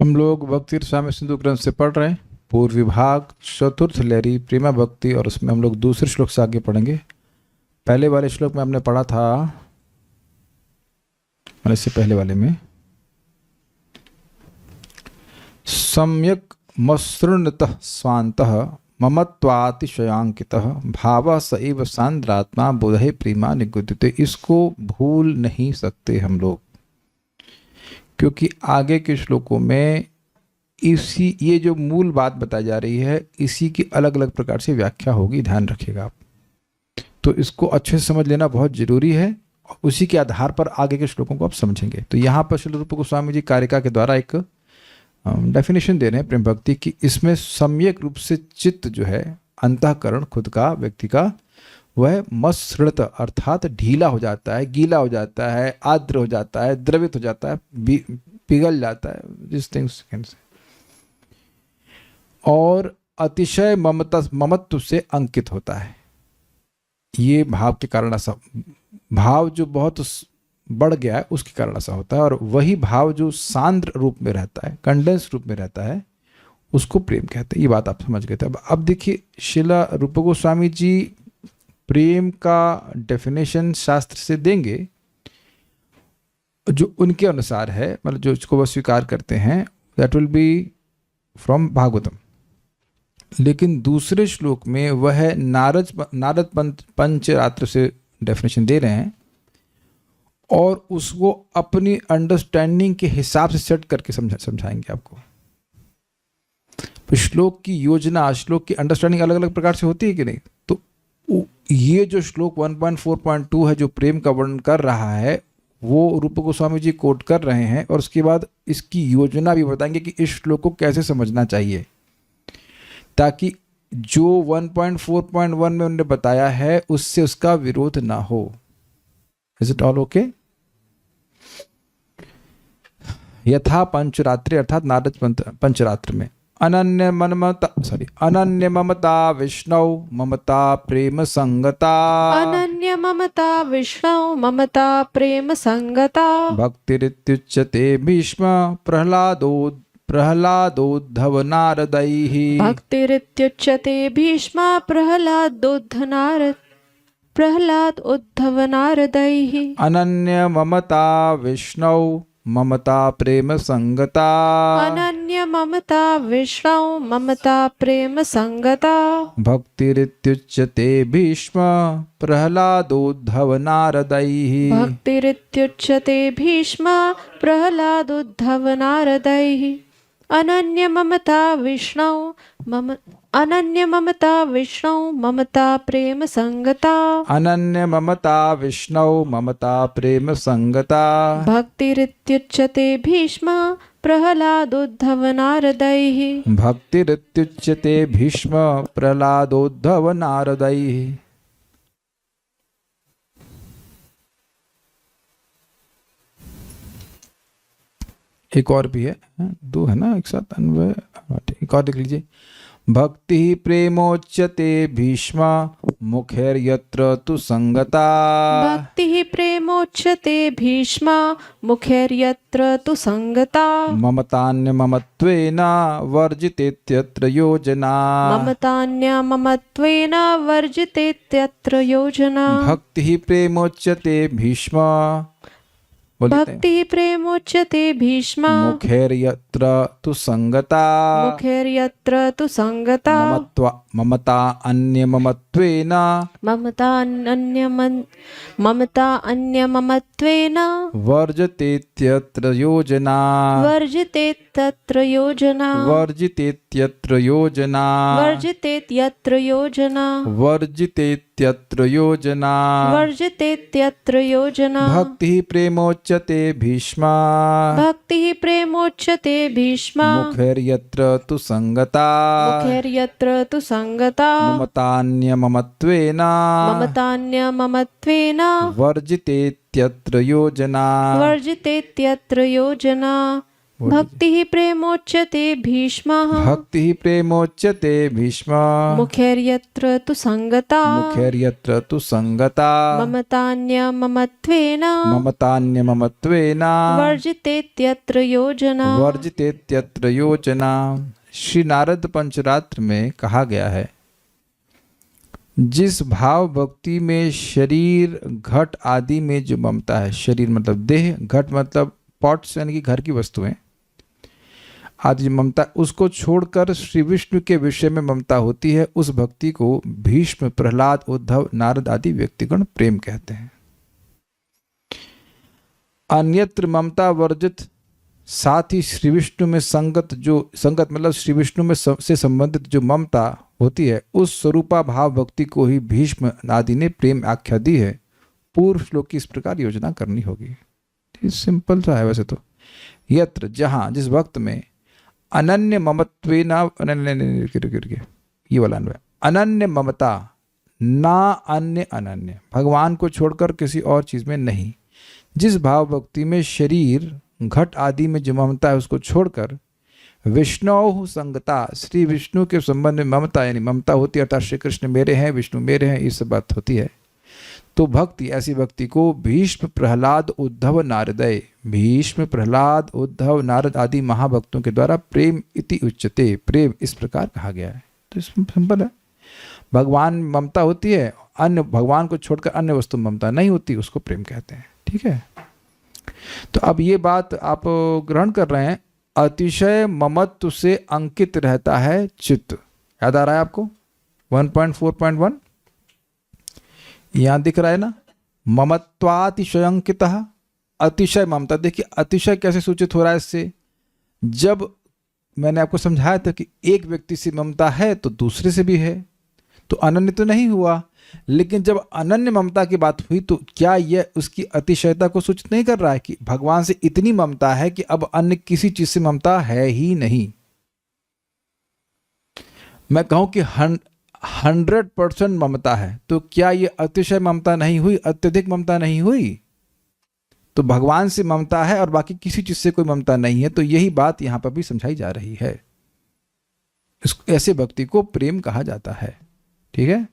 हम लोग भक्ति स्वामी सिंधु ग्रंथ से पढ़ रहे हैं, पूर्व विभाग चतुर्थ लहरी प्रेमा भक्ति, और उसमें हम लोग दूसरे श्लोक से आगे पढ़ेंगे। पहले वाले श्लोक में हमने पढ़ा था, और इससे पहले वाले में सम्यक मसृणतः स्वान्तः ममत्वातिशयांकितः भावः स एव सांद्रात्मा बुधे प्रेमा निगुध्यते। इसको भूल नहीं सकते हम लोग, क्योंकि आगे के श्लोकों में इसी ये जो मूल बात बताई जा रही है, इसी की अलग अलग प्रकार से व्याख्या होगी, ध्यान रखिएगा आप। तो इसको अच्छे से समझ लेना बहुत जरूरी है, और उसी के आधार पर आगे के श्लोकों को आप समझेंगे। तो यहाँ पर श्री रूप गोस्वामी जी कारिका के द्वारा एक डेफिनेशन दे रहे हैं प्रेम भक्ति की। इसमें सम्यक रूप से चित्त जो है, अंतःकरण खुद का, व्यक्ति का, वह मसृणत अर्थात ढीला हो जाता है, गीला हो जाता है, आर्द्र हो जाता है, द्रवित हो जाता है, पिघल जाता है, दिस थिंग्स कैन से, और अतिशय ममत्व से अंकित होता है। ये भाव के कारण ऐसा, भाव जो बहुत बढ़ गया है उसके कारण ऐसा होता है, और वही भाव जो सांद्र रूप में रहता है, कंडेंस रूप में रहता है, उसको प्रेम कहते हैं। ये बात आप समझ गए थे। अब देखिए, श्रीला रूप गोस्वामी जी प्रेम का डेफिनेशन शास्त्र से देंगे जो उनके अनुसार है, मतलब जो इसको वह स्वीकार करते हैं, that will be from Bhagavatam. लेकिन दूसरे श्लोक में वह नारद पंचरात्र से डेफिनेशन दे रहे हैं, और उसको अपनी अंडरस्टैंडिंग के हिसाब से सेट करके समझाएंगे आपको। तो श्लोक की योजना, श्लोक की अंडरस्टैंडिंग अलग अलग प्रकार से होती है कि नहीं। तो ये जो श्लोक 1.4.2 है जो प्रेम का वर्णन कर रहा है, वो रूप गोस्वामी जी कोट कर रहे हैं, और उसके बाद इसकी योजना भी बताएंगे कि इस श्लोक को कैसे समझना चाहिए, ताकि जो 1.4.1 में उन्होंने बताया है उससे उसका विरोध ना हो। Is it all okay? यथा पंचरात्रि अर्थात नारद पंचरात्र में अनन्य ममता विष्णु ममता प्रेम संगता, अनन्य ममता विष्णु ममता प्रेम संगता, भक्तिरित्युच्यते भीष्म प्रह्लादोद्धव नारदैः, भक्तिरित्युच्यते भीष्म प्रह्लाद उद्धव नारदैः, अनन्य ममता विष्णु ममता प्रेम संगता, अनन्य ममता विष्णु ममता प्रेम संगता, भक्तिरित्युच्यते भीष्म प्रह्लादोद्धव नारदैः, भक्तिरित्युच्यते भीष्म प्रह्लाद उद्धव नारदैः, अनन्य ममता विष्णु ममता प्रेम संगता, अनन्य ममता विष्णु ममता प्रेम संगता, भक्तिरित्युच्यते भीष्म प्रह्लाद उद्धव नारदैः, भक्तिरित्युच्यते भीष्म प्रह्लादोद्धव नारदैः। एक और भी है, दो है ना एक साथ, अन्वय, एक और देख लीजिए। भक्ति प्रेमोच्यते भीष्म मुखैर्यत्र तु संगता, भक्ति प्रेमोच्यते भीष्म मुखैर्यत्र तु संगता, ममतान्य ममत्वेन वर्जितेत्यत्र योजना, ममतान्य ममत्वेन वर्जितेत्यत्र योजना, भक्ति प्रेमोच्यते भीष्म, भक्ति प्रेमोच्यते भीष्म मुखैर्यत्र तु संगता, मुखैर्यत्र तु संगता, ममता अन्य ममत्वेन ममता अन्य ममत्वेन वर्जतेत्यत्र योजना, वर्जितेत्यत्र योजना, वर्जितेत्यत्र योजना, वर्जितेत्यत्र योजना, वर्जितेत्यत्र योजना, वर्जितेत्यत्र योजना, भक्ति प्रेमोच्यते भीष्म, भक्ति प्रेमोच्यते भीष्म मुखैर्यत्र तु संगता, मुखैर्यत्र तु संगता, ममतान्य ममत्वेन ममतान्य ममत्वेन वर्जितेत्यत्र योजना, वर्जितेत्यत्र योजना, भक्ति प्रेमोच्यते भीष्मः भक्ति प्रेमोच्यते भीष्म मुखैर्यत्र तु संगता मुखैर्यत्र तु संगता ममतान्यममत्वेन ममतान्यममत्वेन वर्जितेत्यत्र योजना। वर्जितेत्यत्र योजना। श्री नारद पंचरात्र में कहा गया है, जिस भाव भक्ति में शरीर घट आदि में जो ममता है, शरीर मतलब देह, घट मतलब पॉट्स यानी कि घर की वस्तुएं आदि ममता, उसको छोड़कर श्री विष्णु के विषय में ममता होती है, उस भक्ति को भीष्म, प्रहलाद, उद्धव, नारद आदि व्यक्तिगण प्रेम कहते हैं। अन्यत्र ममता वर्जित, साथ ही श्री विष्णु में संगत मतलब श्री विष्णु में से संबंधित जो ममता होती है, उस स्वरूपा भाव भक्ति को ही भीष्म आदि ने प्रेम आख्या दी है। पूर्व श्लोक की इस प्रकार योजना करनी होगी। सिंपल सा है वैसे तो। यत्र जहाँ, जिस वक्त में अनन्य ममत्वेन, ये वाला अन्वय, अनन्य ममता, ना अन्य अनन्य, भगवान को छोड़कर किसी और चीज में नहीं। जिस भाव भक्ति में शरीर घट आदि में जो ममता है उसको छोड़कर विष्णु संगता, श्री विष्णु के संबंध में ममता यानी ममता होती है, अर्थात श्री कृष्ण मेरे हैं, विष्णु मेरे हैं, ये सब बात होती है, तो भक्ति, ऐसी भक्ति को भीष्म, प्रहलाद, उद्धव, नारदय, भीष्म, प्रहलाद, उद्धव, नारद आदि महाभक्तों के द्वारा प्रेम इति उच्यते, प्रेम इस प्रकार कहा गया है। तो इसमें सिंपल है, भगवान ममता होती है, अन्य भगवान को छोड़कर अन्य वस्तु ममता नहीं होती, उसको प्रेम कहते हैं। ठीक है, तो अब ये बात आप ग्रहण कर रहे हैं, अतिशय ममत्व से अंकित रहता है चित्त। याद आ रहा है आपको 1.4.1 यहां दिख रहा है ना, ममत्वातिशय अंकितः, अतिशय ममता। देखिए अतिशय कैसे सूचित हो रहा है इससे, जब मैंने आपको समझाया था कि एक व्यक्ति से ममता है तो दूसरे से भी है, तो अनन्य तो नहीं हुआ, लेकिन जब अनन्य ममता की बात हुई तो क्या यह उसकी अतिशयता को सूचित नहीं कर रहा है कि भगवान से इतनी ममता है कि अब अन्य किसी चीज से ममता है ही नहीं। मैं कहूं कि 100% ममता है, तो क्या यह अतिशय ममता नहीं हुई, अत्यधिक ममता नहीं हुई? तो भगवान से ममता है और बाकी किसी चीज से कोई ममता नहीं है, तो यही बात यहां पर भी समझाई जा रही है। ऐसे भक्ति को प्रेम कहा जाता है। ठीक है,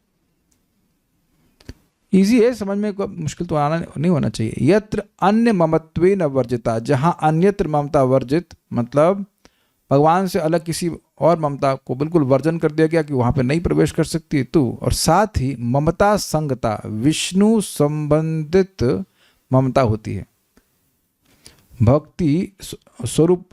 इजी है समझ में, मुश्किल तो आना नहीं होना चाहिए। यत्र अन्य ममत्वेन वर्जिता, जहां अन्यत्र ममता वर्जित मतलब भगवान से अलग किसी और ममता को बिल्कुल वर्जन कर दिया गया कि वहां पे नहीं प्रवेश कर सकती तू, और साथ ही ममता संगता, विष्णु संबंधित ममता होती है। भक्ति स्वरूप,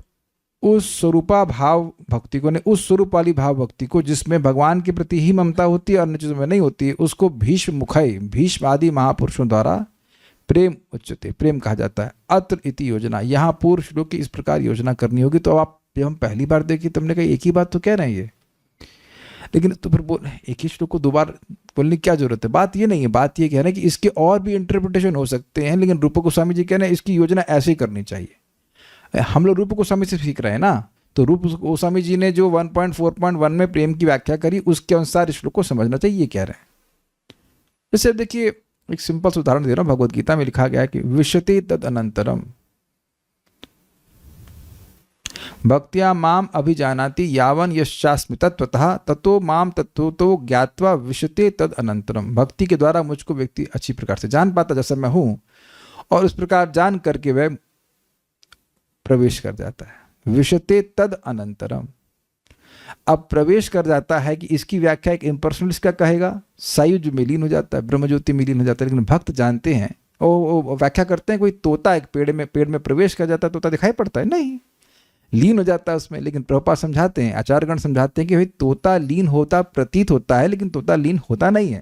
उस स्वरूपा भाव भक्ति को, ने उस स्वरूप वाली भाव भक्ति को जिसमें भगवान के प्रति ही ममता होती है, अन्य चीजों में नहीं होती है, उसको भीष्म मुखय, भीष्म आदि महापुरुषों द्वारा प्रेम उच्यते, प्रेम कहा जाता है। अत्र इति योजना, यहाँ पूर्व श्लोक की इस प्रकार योजना करनी होगी। तो आप जब हम पहली बार देखी तुमने कहा एक ही बात तो कह रहे हैं ये, लेकिन तो फिर बोल एक ही श्लोक को दो बार बोलने की क्या जरूरत है? बात ये नहीं है, बात ये कह रहे हैं कि इसके और भी इंटरप्रिटेशन हो सकते हैं, लेकिन रूप गोस्वामी जी कह रहे हैं इसकी योजना ऐसे ही करनी चाहिए। हम लोग रूप गोस्वामी से सीख रहे हैं ना, तो रूप गोस्वामी जी ने जो 1.4.1 में प्रेम की व्याख्या करी उसके अनुसार इस श्लोक को समझना चाहिए, ये कह रहे हैं। जैसे देखिए एक सिंपल सा उदाहरण दे रहा हूं, भगवद गीता में लिखा गया है कि विशते तद अनंतरम भक्त्या माम अभिजानाति यावन यश्चास्मि तत्वतः ततो माम तत्वतो ज्ञात्वा विशते तद अनंतरम। भक्ति के द्वारा मुझको व्यक्ति अच्छी प्रकार से जान पाता जैसा मैं हूं, और उस प्रकार जान करके वह प्रवेश कर जाता है। विशते तद अनंतरम, अब प्रवेश कर जाता है कि इसकी व्याख्या एक इम्पर्सनलिस्ट का कहेगा, सायुज में लीन हो जाता है, ब्रह्मज्योति में लीन हो जाता है। लेकिन भक्त जानते हैं, ओ व्याख्या करते हैं, कोई तोता एक पेड़ में प्रवेश कर जाता है, तोता दिखाई पड़ता है नहीं, लीन हो जाता है उसमें। लेकिन प्रभुपाद समझाते हैं, आचार्यगण समझाते हैं कि भाई तोता लीन होता प्रतीत होता है, लेकिन तोता लीन होता नहीं है,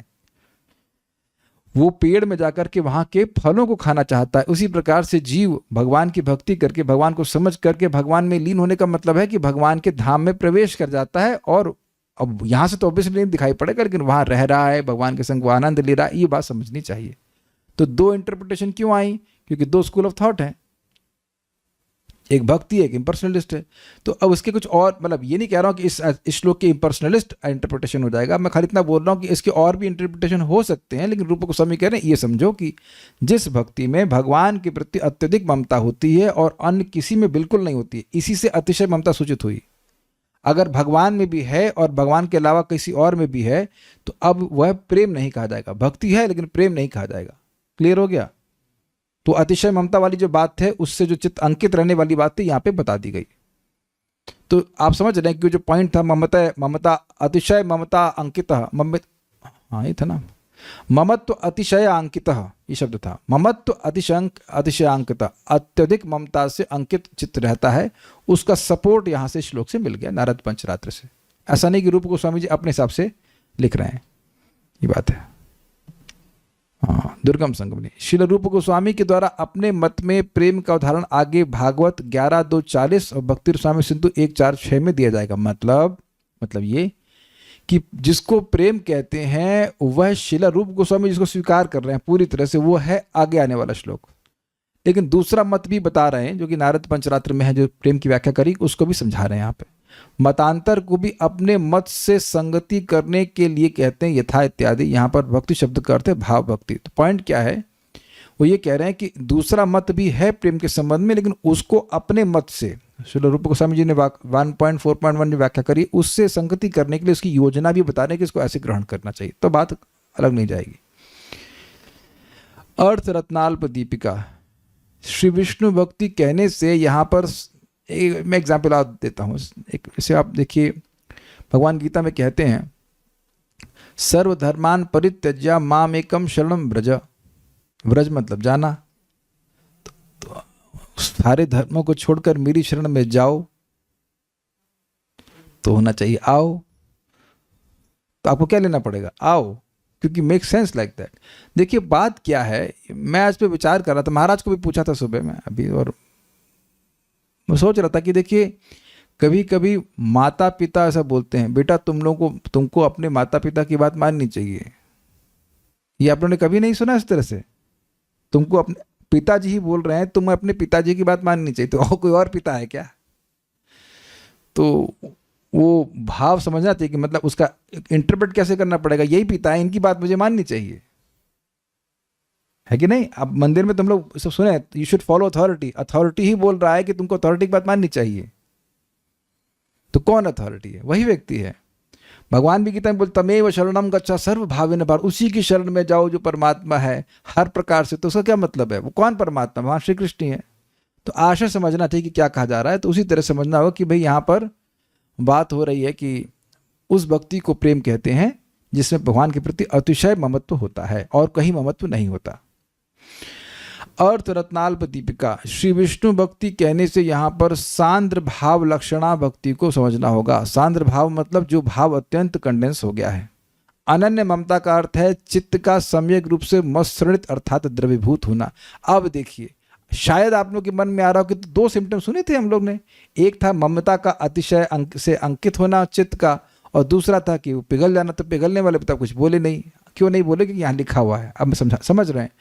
वो पेड़ में जाकर के वहां के फलों को खाना चाहता है। उसी प्रकार से जीव भगवान की भक्ति करके, भगवान को समझ करके भगवान में लीन होने का मतलब है कि भगवान के धाम में प्रवेश कर जाता है। और अब यहां से तो ऑब्वियसली नहीं दिखाई पड़ेगा, लेकिन वहां रह रहा है, भगवान के संग वो आनंद ले रहा है, ये बात समझनी चाहिए। तो दो इंटरप्रिटेशन क्यों आई? क्योंकि दो स्कूल ऑफ थॉट है। एक भक्ति एक इम्पर्सनलिस्ट है। तो अब उसके कुछ और, मतलब ये नहीं कह रहा हूँ कि इस श्लोक के इम्पर्सनलिस्ट इंटरप्रिटेशन हो जाएगा, मैं खाली इतना बोल रहा हूँ कि इसके और भी इंटरप्रिटेशन हो सकते हैं। लेकिन रूप गोस्वामी कह रहे हैं ये समझो कि जिस भक्ति में भगवान के प्रति अत्यधिक ममता होती है और अन्य किसी में बिल्कुल नहीं होती है, इसी से अतिशय ममता सूचित हुई। अगर भगवान में भी है और भगवान के अलावा किसी और में भी है तो अब वह प्रेम नहीं कहा जाएगा। भक्ति है लेकिन प्रेम नहीं कहा जाएगा। क्लियर हो गया? तो अतिशय ममता वाली जो बात है उससे जो चित्त अंकित रहने वाली बात है यहाँ पे बता दी गई। तो आप समझ रहे हैं कि जो पॉइंट था ममता अतिशय ममता अंकित, हाँ ये था ना, ममत्व अतिशय अंकित, ये शब्द था। ममत्व अतिशय अंकित, अत्यधिक ममता से अंकित चित्त रहता है, उसका सपोर्ट यहाँ से श्लोक से मिल गया नारद पंचरात्र से। ऐसा नहीं कि रूप गोस्वामी जी अपने हिसाब से लिख रहे हैं, ये बात है। हाँ, दुर्गम संगमनी श्रील रूप गोस्वामी के द्वारा अपने मत में प्रेम का उदाहरण आगे भागवत 11.2.40 और भक्ति रसायन सिंधु 1.4.6 में दिया जाएगा। मतलब ये कि जिसको प्रेम कहते हैं वह श्रील रूप गोस्वामी जिसको स्वीकार कर रहे हैं पूरी तरह से, वो है आगे आने वाला श्लोक। लेकिन दूसरा मत भी बता रहे हैं जो कि नारद पंचरात्र में है, जो प्रेम की व्याख्या करी, उसको भी समझा रहे हैं यहाँ पे। मतांतर को भी अपने मत से संगति करने के लिए कहते हैं यथा इत्यादि। यहाँ पर भक्ति शब्द का अर्थ है भाव भक्ति। तो पॉइंट क्या है, वो ये कह रहे हैं कि दूसरा मत भी है प्रेम के संबंध में, लेकिन उसको अपने मत से, श्रील रूप गोस्वामी जी ने 1.4.1 जो व्याख्या करी उससे संगति करने के लिए उसकी योजना भी बता रहे हैं कि इसको ऐसे ग्रहण करना चाहिए, तो बात अलग नहीं जाएगी। अर्थ रत्नाल्प दीपिका, श्री विष्णु भक्ति कहने से यहाँ पर मैं एग्जाम्पल आप देता हूँ। एक इसे आप देखिए, भगवान गीता में कहते हैं सर्वधर्मान परित्यज्य माम एकम शरणम व्रज। व्रज मतलब जाना, तो सारे धर्मों को छोड़कर मेरी शरण में जाओ। तो होना चाहिए आओ। तो आपको क्या लेना पड़ेगा? आओ, क्योंकि मेक सेंस लाइक दैट। देखिए बात क्या है, मैं आज पे विचार कर रहा था, महाराज को भी पूछा था सुबह में अभी, और मैं सोच रहा था कि देखिए कभी कभी माता पिता ऐसा बोलते हैं, बेटा तुमको अपने माता पिता की बात माननी चाहिए। ये आप लोगों ने कभी नहीं सुना इस तरह से? तुमको अपने पिताजी ही बोल रहे हैं, तुम्हें अपने पिताजी की बात माननी चाहिए। तो कोई और पिता है क्या? तो वो भाव समझना चाहिए कि मतलब उसका इंटरप्रेट कैसे करना पड़ेगा। यही पिता है, इनकी बात मुझे माननी चाहिए, है कि नहीं? अब मंदिर में तुम लोग सब सुने, you should follow authority. Authority ही बोल रहा है कि तुमको अथॉरिटी की बात माननी चाहिए। तो कौन अथॉरिटी है? वही व्यक्ति है। भगवान भी गीता में बोलते तमेव शरणम गच्छ सर्व भावेन भार, उसी की शरण में जाओ जो परमात्मा है हर प्रकार से। तो उसका क्या मतलब है? वो कौन परमात्मा? भगवान श्री कृष्ण ही है। तो आशय समझना चाहिए कि क्या कहा जा रहा है। तो उसी तरह समझना होगा कि भाई यहाँ पर बात हो रही है कि उस भक्ति को प्रेम कहते हैं जिसमें भगवान के प्रति अतिशय ममत्व होता है और कहीं ममत्व नहीं होता। अर्थ रत्नाल्प दीपिका, श्री विष्णु भक्ति कहने से यहाँ पर सांद्र भाव लक्षणा भक्ति को समझना होगा। सांद्र भाव मतलब जो भाव अत्यंत कंडेंस हो गया है। अनन्य ममता का अर्थ है चित्त का सम्यक रूप से मत्सृणित अर्थात द्रवीभूत होना। अब देखिए, शायद आप लोग के मन में आ रहा हो कि दो सिम्टम सुने थे हम लोग ने, एक था ममता का अतिशय से अंकित होना चित्त का, और दूसरा था कि वो पिघल जाना। तो पिघलने वाले पिता कुछ बोले नहीं, क्यों नहीं बोले? कि यहाँ लिखा हुआ है। अब समझ रहे हैं।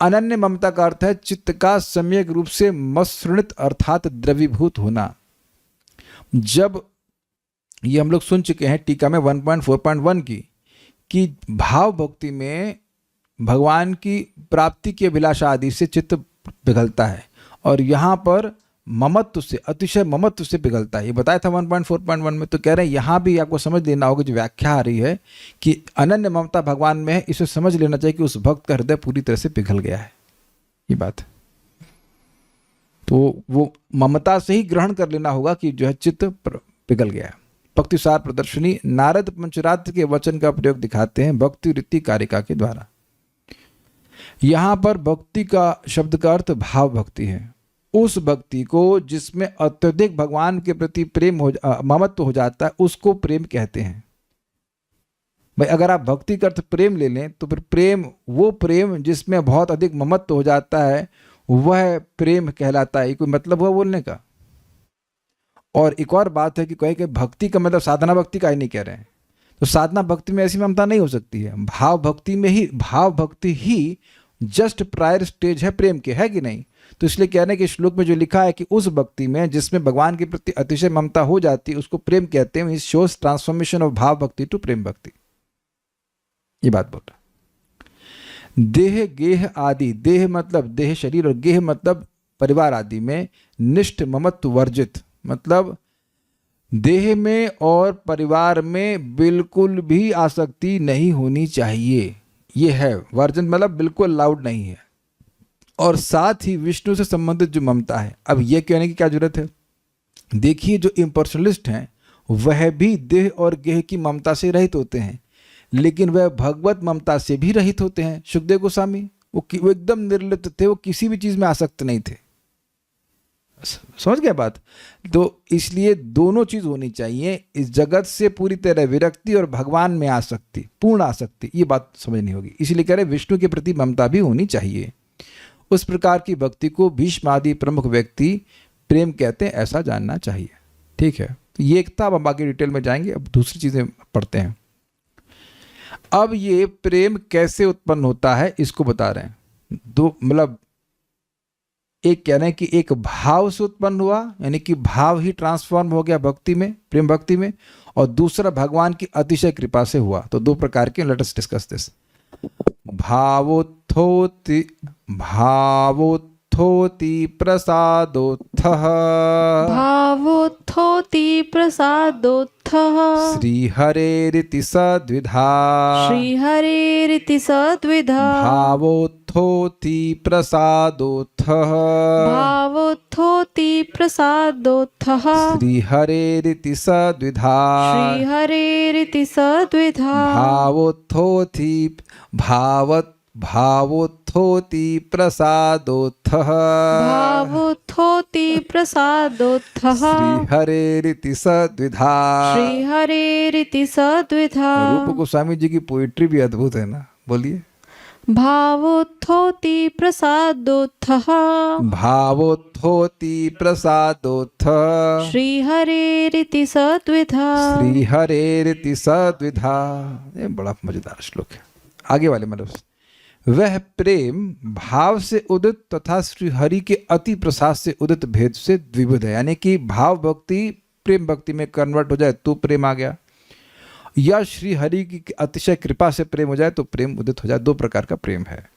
अनन्य ममता का अर्थ है चित्त का सम्यक रूप से मत्सृणित अर्थात द्रवीभूत होना। जब ये हम लोग सुन चुके हैं टीका में 1.4.1 की, कि भाव भक्ति में भगवान की प्राप्ति की अभिलाषा आदि से चित्त पिघलता है, और यहाँ पर ममत्व से, अतिशय ममत्व से पिघलता है। ये बताया था 1.4.1 में। तो कह रहे हैं यहाँ भी आपको समझ लेना होगा, जो व्याख्या आ रही है कि अनन्य ममता भगवान में है, इसे समझ लेना चाहिए कि उस भक्त का हृदय पूरी तरह से पिघल गया है। ये बात, तो वो ममता से ही ग्रहण कर लेना होगा कि जो है चित्त पिघल गया है। भक्तिसार प्रदर्शनी नारद पंचरात्र के वचन का प्रयोग दिखाते हैं भक्ति वृत्ति कारिका के द्वारा। यहाँ पर भक्ति का शब्द का अर्थ भाव भक्ति है। उस भक्ति को जिसमें अत्यधिक भगवान के प्रति प्रेम ममत्व हो जाता है, उसको प्रेम कहते हैं। भाई अगर आप भक्ति का अर्थ प्रेम ले लें तो फिर प्रेम, वो प्रेम जिसमें बहुत अधिक ममत्व हो जाता है, वह प्रेम कहलाता है। कोई मतलब हुआ बोलने का? और एक और बात है कि कहे कि भक्ति का मतलब साधना भक्ति का ही नहीं कह रहे हैं। तो साधना भक्ति में ऐसी ममता नहीं हो सकती है। भाव भक्ति में ही, भाव भक्ति ही जस्ट प्रायर स्टेज है प्रेम के, है कि नहीं? तो इसलिए कहने के श्लोक में जो लिखा है कि उस भक्ति में जिसमें भगवान के प्रति अतिशय ममता हो जाती है उसको प्रेम कहते हैं। इस शोज ट्रांसफॉर्मेशन ऑफ भाव भक्ति टू प्रेम भक्ति, ये बात बोल रहा। देह गेह आदि, देह मतलब देह शरीर और गेह मतलब परिवार आदि में निष्ठ ममत्व वर्जित, मतलब देह में और परिवार में बिल्कुल भी आसक्ति नहीं होनी चाहिए। ये है वर्जन, मतलब बिल्कुल अलाउड नहीं है। और साथ ही विष्णु से संबंधित जो ममता है, अब ये कहने की क्या जरूरत है। देखिए जो इम्पर्सनलिस्ट हैं वह भी देह और गेह की ममता से रहित होते हैं, लेकिन वह भगवत ममता से भी रहित होते हैं। सुखदेव गोस्वामी वो एकदम निर्लिप्त थे, वो किसी भी चीज में आसक्त नहीं थे। समझ गया बात। तो इसलिए दोनों चीज होनी चाहिए, इस जगत से पूरी तरह विरक्ति और भगवान में आसक्ति, पूर्ण आसक्ति, ये बात समझनी होगी। इसलिए कह रहे विष्णु के प्रति ममता भी होनी चाहिए। उस प्रकार की भक्ति को भीष्म आदि प्रमुख व्यक्ति प्रेम कहते हैं, ऐसा जानना चाहिए। ठीक है, तो ये एक था। अब हम बाकी डिटेल में जाएंगे, अब दूसरी चीजें पढ़ते हैं। अब ये प्रेम कैसे उत्पन्न होता है इसको बता रहे हैं। दो मतलब एक कह रहे हैं कि एक भाव से उत्पन्न हुआ, यानी कि भाव ही ट्रांसफॉर्म हो गया भक्ति में, प्रेम भक्ति में, और दूसरा भगवान की अतिशय कृपा से हुआ। तो दो प्रकार के, लेट अस डिस्कस दिस। भावोत्थोति प्रसादोत्थः, भावोत्थोति प्रसादोत्थः, श्रीहरेरिति सद्विधा, श्रीहरेरिति सद्विधा, भावोत्थोति प्रसादोत्थः, भावोत्थोति प्रसादोत्थः, श्रीहरेरिति सद्विधा, श्रीहरेरिति सद्विधा, भावोत्थोति प्रसादोत्थः, भावोत्थोति प्रसादोत्थः, श्रीहरेरिति सद्विधा। श्रीहरेरिति सद्विधा। रूप गोस्वामी जी की पोइट्री भी अद्भुत है ना, बोलिए। भावोत्थोति प्रसादोत्थः, भावोत्थोति प्रसादोत्थः, श्रीहरेरिति सद्विधा, श्रीहरेरिति सद्विधा। ये बड़ा मजेदार श्लोक है। आगे वाले मतलब, वह प्रेम भाव से उदित तथा श्री हरि के अति प्रसाद से उदित भेद से द्विविध है। यानी कि भाव भक्ति प्रेम भक्ति में कन्वर्ट हो जाए तो प्रेम आ गया, या श्री हरि की अतिशय कृपा से प्रेम हो जाए तो प्रेम उदित हो जाए। दो प्रकार का प्रेम है।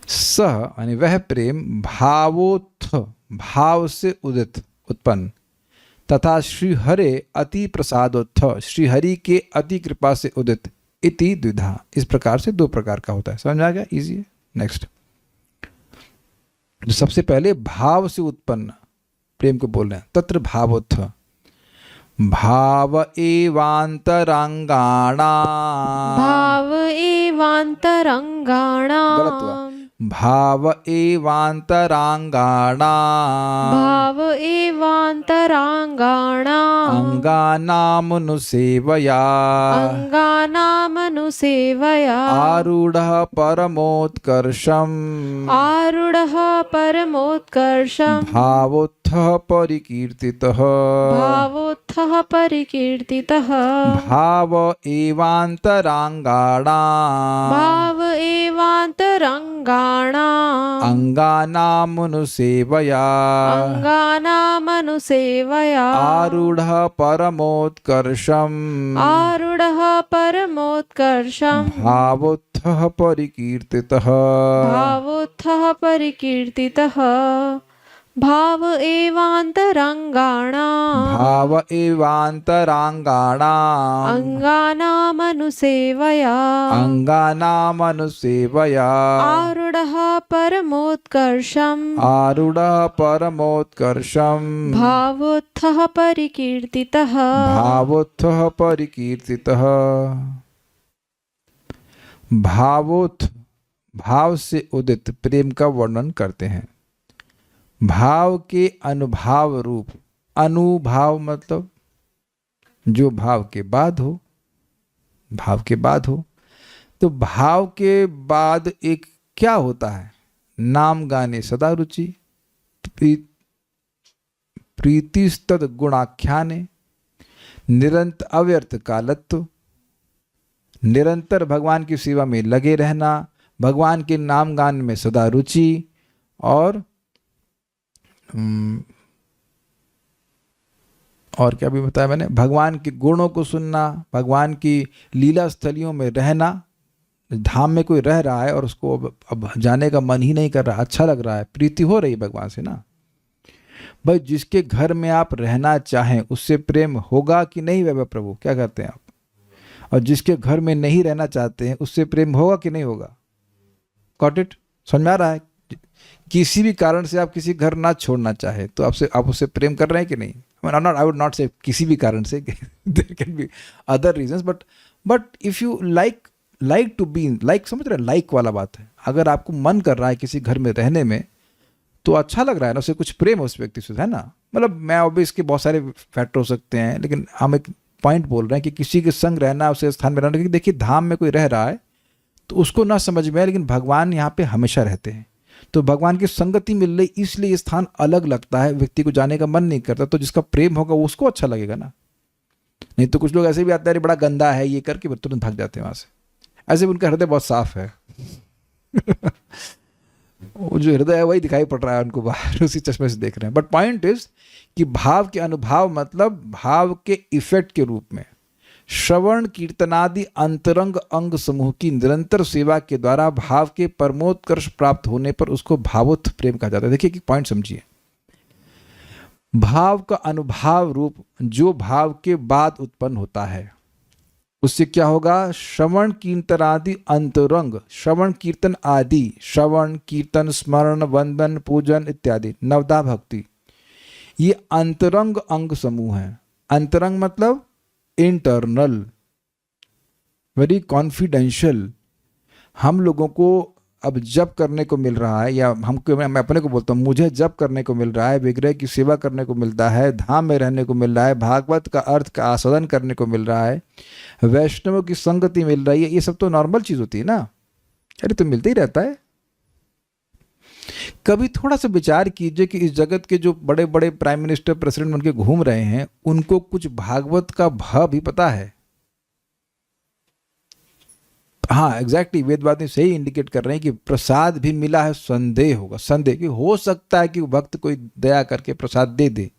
सह यानी वह प्रेम भावोत्थ भाव से उदित उत्पन्न तथा श्री हरे अति प्रसादोत्थ श्री हरि के अति कृपा से उदित इति द्विधा, इस प्रकार से दो प्रकार का होता है। समझ आ गया? इजी है। नेक्स्ट, जो सबसे पहले भाव से उत्पन्न प्रेम को बोल रहे हैं, तत्र भावोत्थ भाव एवांतरंगाणा, भाव एवांतरंगाणा, गलत हुआ, भाव एवांतरांगाणा, भाव एवांतरांगाणा, अंगानामनुसेवया, अंगानामनुसेवया, आरूढ़ः परमोत्कर्षम्, आरूढ़ः परमोत्कर्षम्, भावोत्थः परिकीर्तितः, भावोत्थः परिकीर्तितः, भाव एवांतरांगाणा, भाव एवांतरंगाणा, अंगानामनुसेवया, अंगानामनुसेवया, आरूढ़ः परमोत्कर्षम्, आरूढ़ः परमोत्कर्षम्, भावोत्थः परिकीर्तितः, भावोत्थः परिकीर्तितः, भाव एवांतरंगाणा, भाव एवांतरांगाणा, अंगानामनुसेवया, अंगानामनुसेवया, आरूढ़ः परमोत्कर्षम्, आरूढ़ः परमोत्कर्षम्, भावोत्थः परिकीर्तितः, भावोत्थः परिकीर्तितः। भावोत्थ भाव से उदित प्रेम का वर्णन करते हैं। भाव के अनुभाव रूप, अनुभाव मतलब जो भाव के बाद हो, भाव के बाद हो। तो भाव के बाद एक क्या होता है? नाम गाने सदा रुचि, प्रीतिस्तद गुणाख्याने, निरंतर अव्यर्थ कालत्व, निरंतर भगवान की सेवा में लगे रहना, भगवान के नाम गान में सदा रुचि, और क्या भी बताया मैंने, भगवान के गुणों को सुनना, भगवान की लीला स्थलियों में रहना। धाम में कोई रह रहा है और उसको अब जाने का मन ही नहीं कर रहा, अच्छा लग रहा है, प्रीति हो रही है भगवान से ना। भाई जिसके घर में आप रहना चाहें उससे प्रेम होगा कि नहीं वैभव प्रभु, क्या कहते हैं आप? और जिसके घर में नहीं रहना चाहते हैं उससे प्रेम होगा कि नहीं होगा? Got it? समझ में आ रहा है? किसी भी कारण से आप किसी घर ना छोड़ना चाहे तो आप उससे प्रेम कर रहे हैं कि नहीं? आई वुड नॉट से किसी भी कारण से, there can be other reasons, but if you like to be, like समझ रहे हैं, लाइक वाला बात है। अगर आपको मन कर रहा है किसी घर में रहने में तो अच्छा लग रहा है ना, उससे कुछ प्रेम है उस व्यक्ति से, है ना। मतलब मैं ऑब्वियस के बहुत सारे फैक्टर हो सकते हैं, लेकिन हम एक पॉइंट बोल रहे हैं कि किसी के संग रहना, उसे स्थान में रहना। क्योंकि देखिए धाम में कोई रह रहा है तो उसको ना समझ में आए, लेकिन भगवान यहाँ पे हमेशा रहते हैं, तो भगवान की संगति मिल रही, इसलिए ये स्थान अलग लगता है, व्यक्ति को जाने का मन नहीं करता। तो जिसका प्रेम होगा वो उसको अच्छा लगेगा ना। नहीं तो कुछ लोग ऐसे भी आते हैं, अरे बड़ा गंदा है ये करके तुरंत भाग जाते हैं वहाँ से, ऐसे भी उनका हृदय बहुत साफ है। वो जो हृदय है वही दिखाई पड़ रहा है उनको बाहर, उसी चश्मे से देख रहे हैं। बट पॉइंट इज कि भाव के अनुभाव मतलब भाव के इफेक्ट के रूप में श्रवण कीर्तनादि अंतरंग अंग समूह की निरंतर सेवा के द्वारा भाव के परमोत्कर्ष प्राप्त होने पर उसको भावोत्थ प्रेम कहा जाता है। देखिए कि पॉइंट समझिए, भाव का अनुभाव रूप जो भाव के बाद उत्पन्न होता है उससे क्या होगा? श्रवण कीर्तन आदि अंतरंग, श्रवण कीर्तन आदि, श्रवण कीर्तन स्मरण वंदन पूजन इत्यादि नवदा भक्ति, ये अंतरंग अंग समूह है। अंतरंग मतलब इंटरनल, वेरी कॉन्फिडेंशियल। हम लोगों को अब जप करने को मिल रहा है, या हमको, मैं अपने को बोलता हूँ, मुझे जप करने को मिल रहा है, विग्रह की सेवा करने को मिलता है, धाम में रहने को मिल रहा है, भागवत का अर्थ का आस्वादन करने को मिल रहा है, वैष्णवों की संगति मिल रही है। ये सब तो नॉर्मल चीज़ होती है ना, अरे तो मिलते ही रहता है। कभी थोड़ा सा विचार कीजिए कि इस जगत के जो बड़े बड़े प्राइम मिनिस्टर प्रेसिडेंट बनके घूम रहे हैं, उनको कुछ भागवत का भ भी पता है। हाँ एग्जैक्टली, वेदवादी सही इंडिकेट कर रहे हैं कि प्रसाद भी मिला है, संदेह होगा, संदेह कि हो सकता है कि भक्त कोई दया करके प्रसाद दे दे,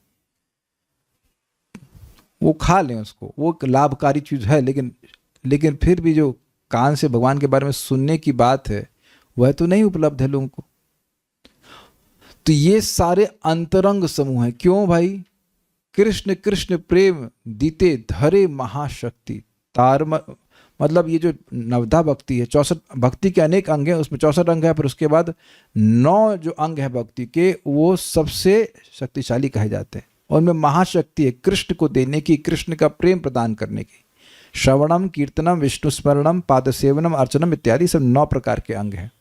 वो खा लें उसको, वो एक लाभकारी चीज़ है। लेकिन फिर भी जो कान से भगवान के बारे में सुनने की बात है वह तो नहीं उपलब्ध है लोगों को। तो ये सारे अंतरंग समूह हैं। क्यों भाई? कृष्ण कृष्ण प्रेम दीते धरे महाशक्ति तार, मतलब ये जो नवधा भक्ति है, 64 भक्ति के अनेक अंग हैं, उसमें 64 अंग है, फिर उसके बाद 9 जो अंग है भक्ति के वो सबसे शक्तिशाली कहे जाते हैं। और उनमें महाशक्ति है कृष्ण को देने की, कृष्ण का प्रेम प्रदान करने की। श्रवणम कीर्तनम विष्णु स्मरणम पाद सेवनम अर्चनम इत्यादि सब 9 प्रकार के अंग हैं।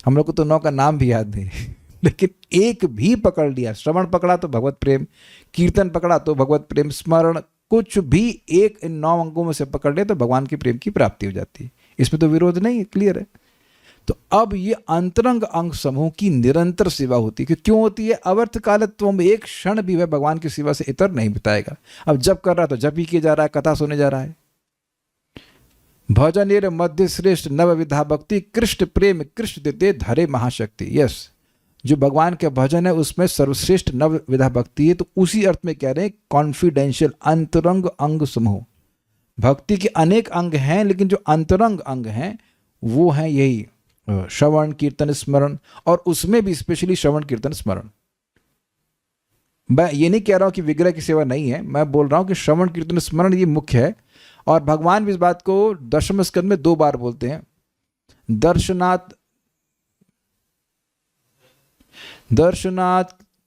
हम लोग को तो 9 का नाम भी याद नहीं, लेकिन एक भी पकड़ लिया, श्रवण पकड़ा तो भगवत प्रेम, कीर्तन पकड़ा तो भगवत प्रेम, स्मरण, कुछ भी एक इन 9 अंगों में से पकड़ ले तो भगवान की प्रेम की प्राप्ति हो जाती है। इसमें तो विरोध नहीं है, क्लियर है। तो अब ये अंतरंग अंग समूह की निरंतर सेवा होती है। क्यों होती है? अवर्थ कालत्व में एक क्षण भी वह भगवान की सेवा से इतर नहीं बिताएगा। अब जब कर रहा है तो जब ही किया जा रहा है, कथा सुने जा रहा है। भजनेर मध्य श्रेष्ठ नव विधा भक्ति कृष्ण प्रेम कृष्ण देते धरे महाशक्ति। यस, जो भगवान के भजन है उसमें सर्वश्रेष्ठ नव विधा भक्ति है। तो उसी अर्थ में कह रहे हैं कॉन्फिडेंशियल अंतरंग अंग समूह। भक्ति के अनेक अंग हैं, लेकिन जो अंतरंग अंग हैं वो हैं यही श्रवण कीर्तन स्मरण, और उसमें भी स्पेशली श्रवण कीर्तन स्मरण। मैं ये नहीं कह रहा हूं कि विग्रह की सेवा नहीं है, मैं बोल रहा हूं कि श्रवण कीर्तन स्मरण ये मुख्य है। और भगवान भी इस बात को 10वें स्कंद में 2 बार बोलते हैं, दर्शनात्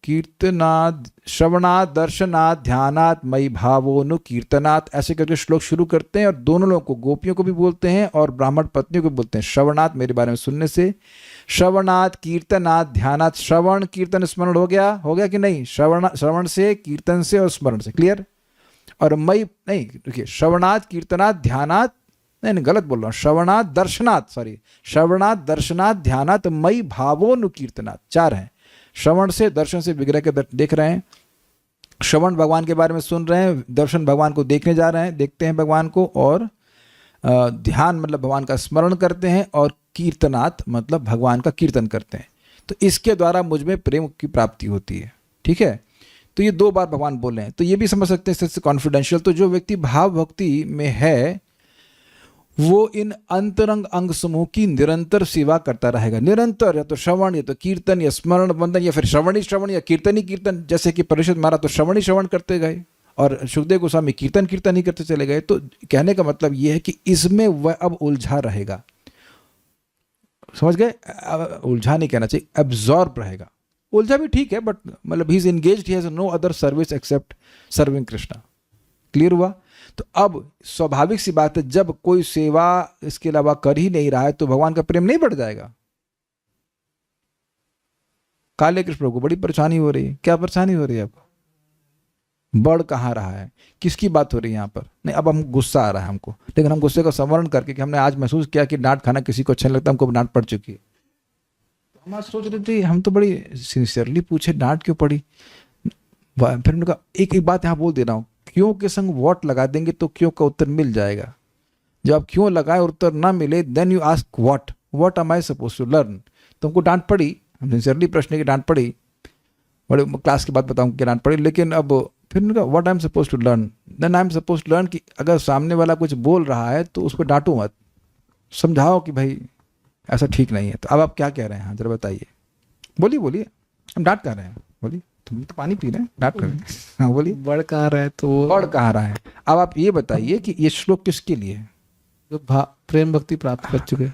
कीर्तनात् श्रवणात् दर्शनात् ध्यानात् मयि भावोनु कीर्तनात्, ऐसे करके श्लोक शुरू करते हैं। और दोनों लोगों को, गोपियों को भी बोलते हैं और ब्राह्मण पत्नियों को बोलते हैं। श्रवणात् मेरे बारे में सुनने से, श्रवणात् कीर्तनात् ध्यानात्, श्रवण कीर्तन स्मरण हो गया कि नहीं? श्रवण से, कीर्तन से और स्मरण से, क्लियर। और मई नहीं, देखिए श्रवणात् कीर्तनात् ध्यानात्, नहीं गलत बोल रहा हूँ, श्रवणात् दर्शनात्, सॉरी, श्रवणात् दर्शनात् ध्यानात् मयि भावोनु कीर्तनात्, 4 हैं। श्रवण से, दर्शन से विग्रह के देख रहे हैं, श्रवण भगवान के बारे में सुन रहे हैं, दर्शन भगवान को देखने जा रहे हैं, देखते हैं भगवान को, और ध्यान मतलब भगवान का स्मरण करते हैं, और कीर्तनात् मतलब भगवान का कीर्तन करते हैं, तो इसके द्वारा मुझ में प्रेम की प्राप्ति होती है। ठीक है, तो ये 2 बार भगवान बोल रहे हैं, तो ये भी समझ सकते हैं इससे कॉन्फिडेंशियल। तो जो व्यक्ति भाव भक्ति में है वो इन अंतरंग अंग समूह की निरंतर सेवा करता रहेगा, निरंतर, या तो श्रवण, या तो कीर्तन, या स्मरण वंदन, या फिर श्रवण ही श्रवण, या कीर्तन ही कीर्तन। जैसे कि परिषद महाराज तो श्रवण ही श्रवण करते गए और सुखदेव गोस्वामी कीर्तन कीर्तन ही करते चले गए। तो कहने का मतलब ये है कि इसमें वह अब उलझा रहेगा, समझ गए? उलझा नहीं कहना चाहिए, एब्जॉर्ब रहेगा। उलझा भी ठीक है, बट मतलब he is engaged, he has no other service except serving Krishna. Clear हुआ? तो अब स्वाभाविक सी बात है, जब कोई सेवा इसके अलावा कर ही नहीं रहा है तो भगवान का प्रेम नहीं बढ़ जाएगा। काले कृष्ण को बड़ी परेशानी हो रही है। क्या परेशानी हो रही है आपको? बढ़ कहाँ रहा है? किसकी बात हो रही है यहाँ पर? नहीं, अब हम गुस्सा आ रहा है हमको, लेकिन हम गुस्से का संवरण करके कि हमने आज महसूस किया कि डांट खाना किसी को अच्छा नहीं लगता, हमको डांट पड़ चुकी है। हम आज सोच रहे थे, हम तो बड़ी सिंसियरली पूछे डांट क्यों पड़ी। फिर उनका एक बात यहाँ बोल दे रहा हूँ, क्यों के संग वॉट लगा देंगे तो क्यों का उत्तर मिल जाएगा। जब आप क्यों लगाए और उत्तर ना मिले, then you ask what am I suppose to learn. तुमको डांट पड़ी, हम सिंसियरली प्रश्न की डांट पड़ी, बड़े क्लास के बाद बताऊँ कि डांट पड़ी, लेकिन अब फिर उनका what I am suppose to learn, then I am suppose to learn कि अगर सामने वाला कुछ बोल रहा है तो उसको डांटो मत, समझाओ कि भाई ऐसा ठीक नहीं है। तो अब आप क्या कह रहे हैं, जरा बताइए, बोलिए। हम डांट कर रहे हैं, बोलिए। तुम तो पानी पी रहे हैं, डांट कर रहे हैं। हाँ बोलिए। बढ़ कहाँ रहा है तो बढ़ कहाँ रहा है? अब आप ये बताइए कि ये श्लोक किसके लिए है? जो प्रेम भक्ति प्राप्त कर चुके।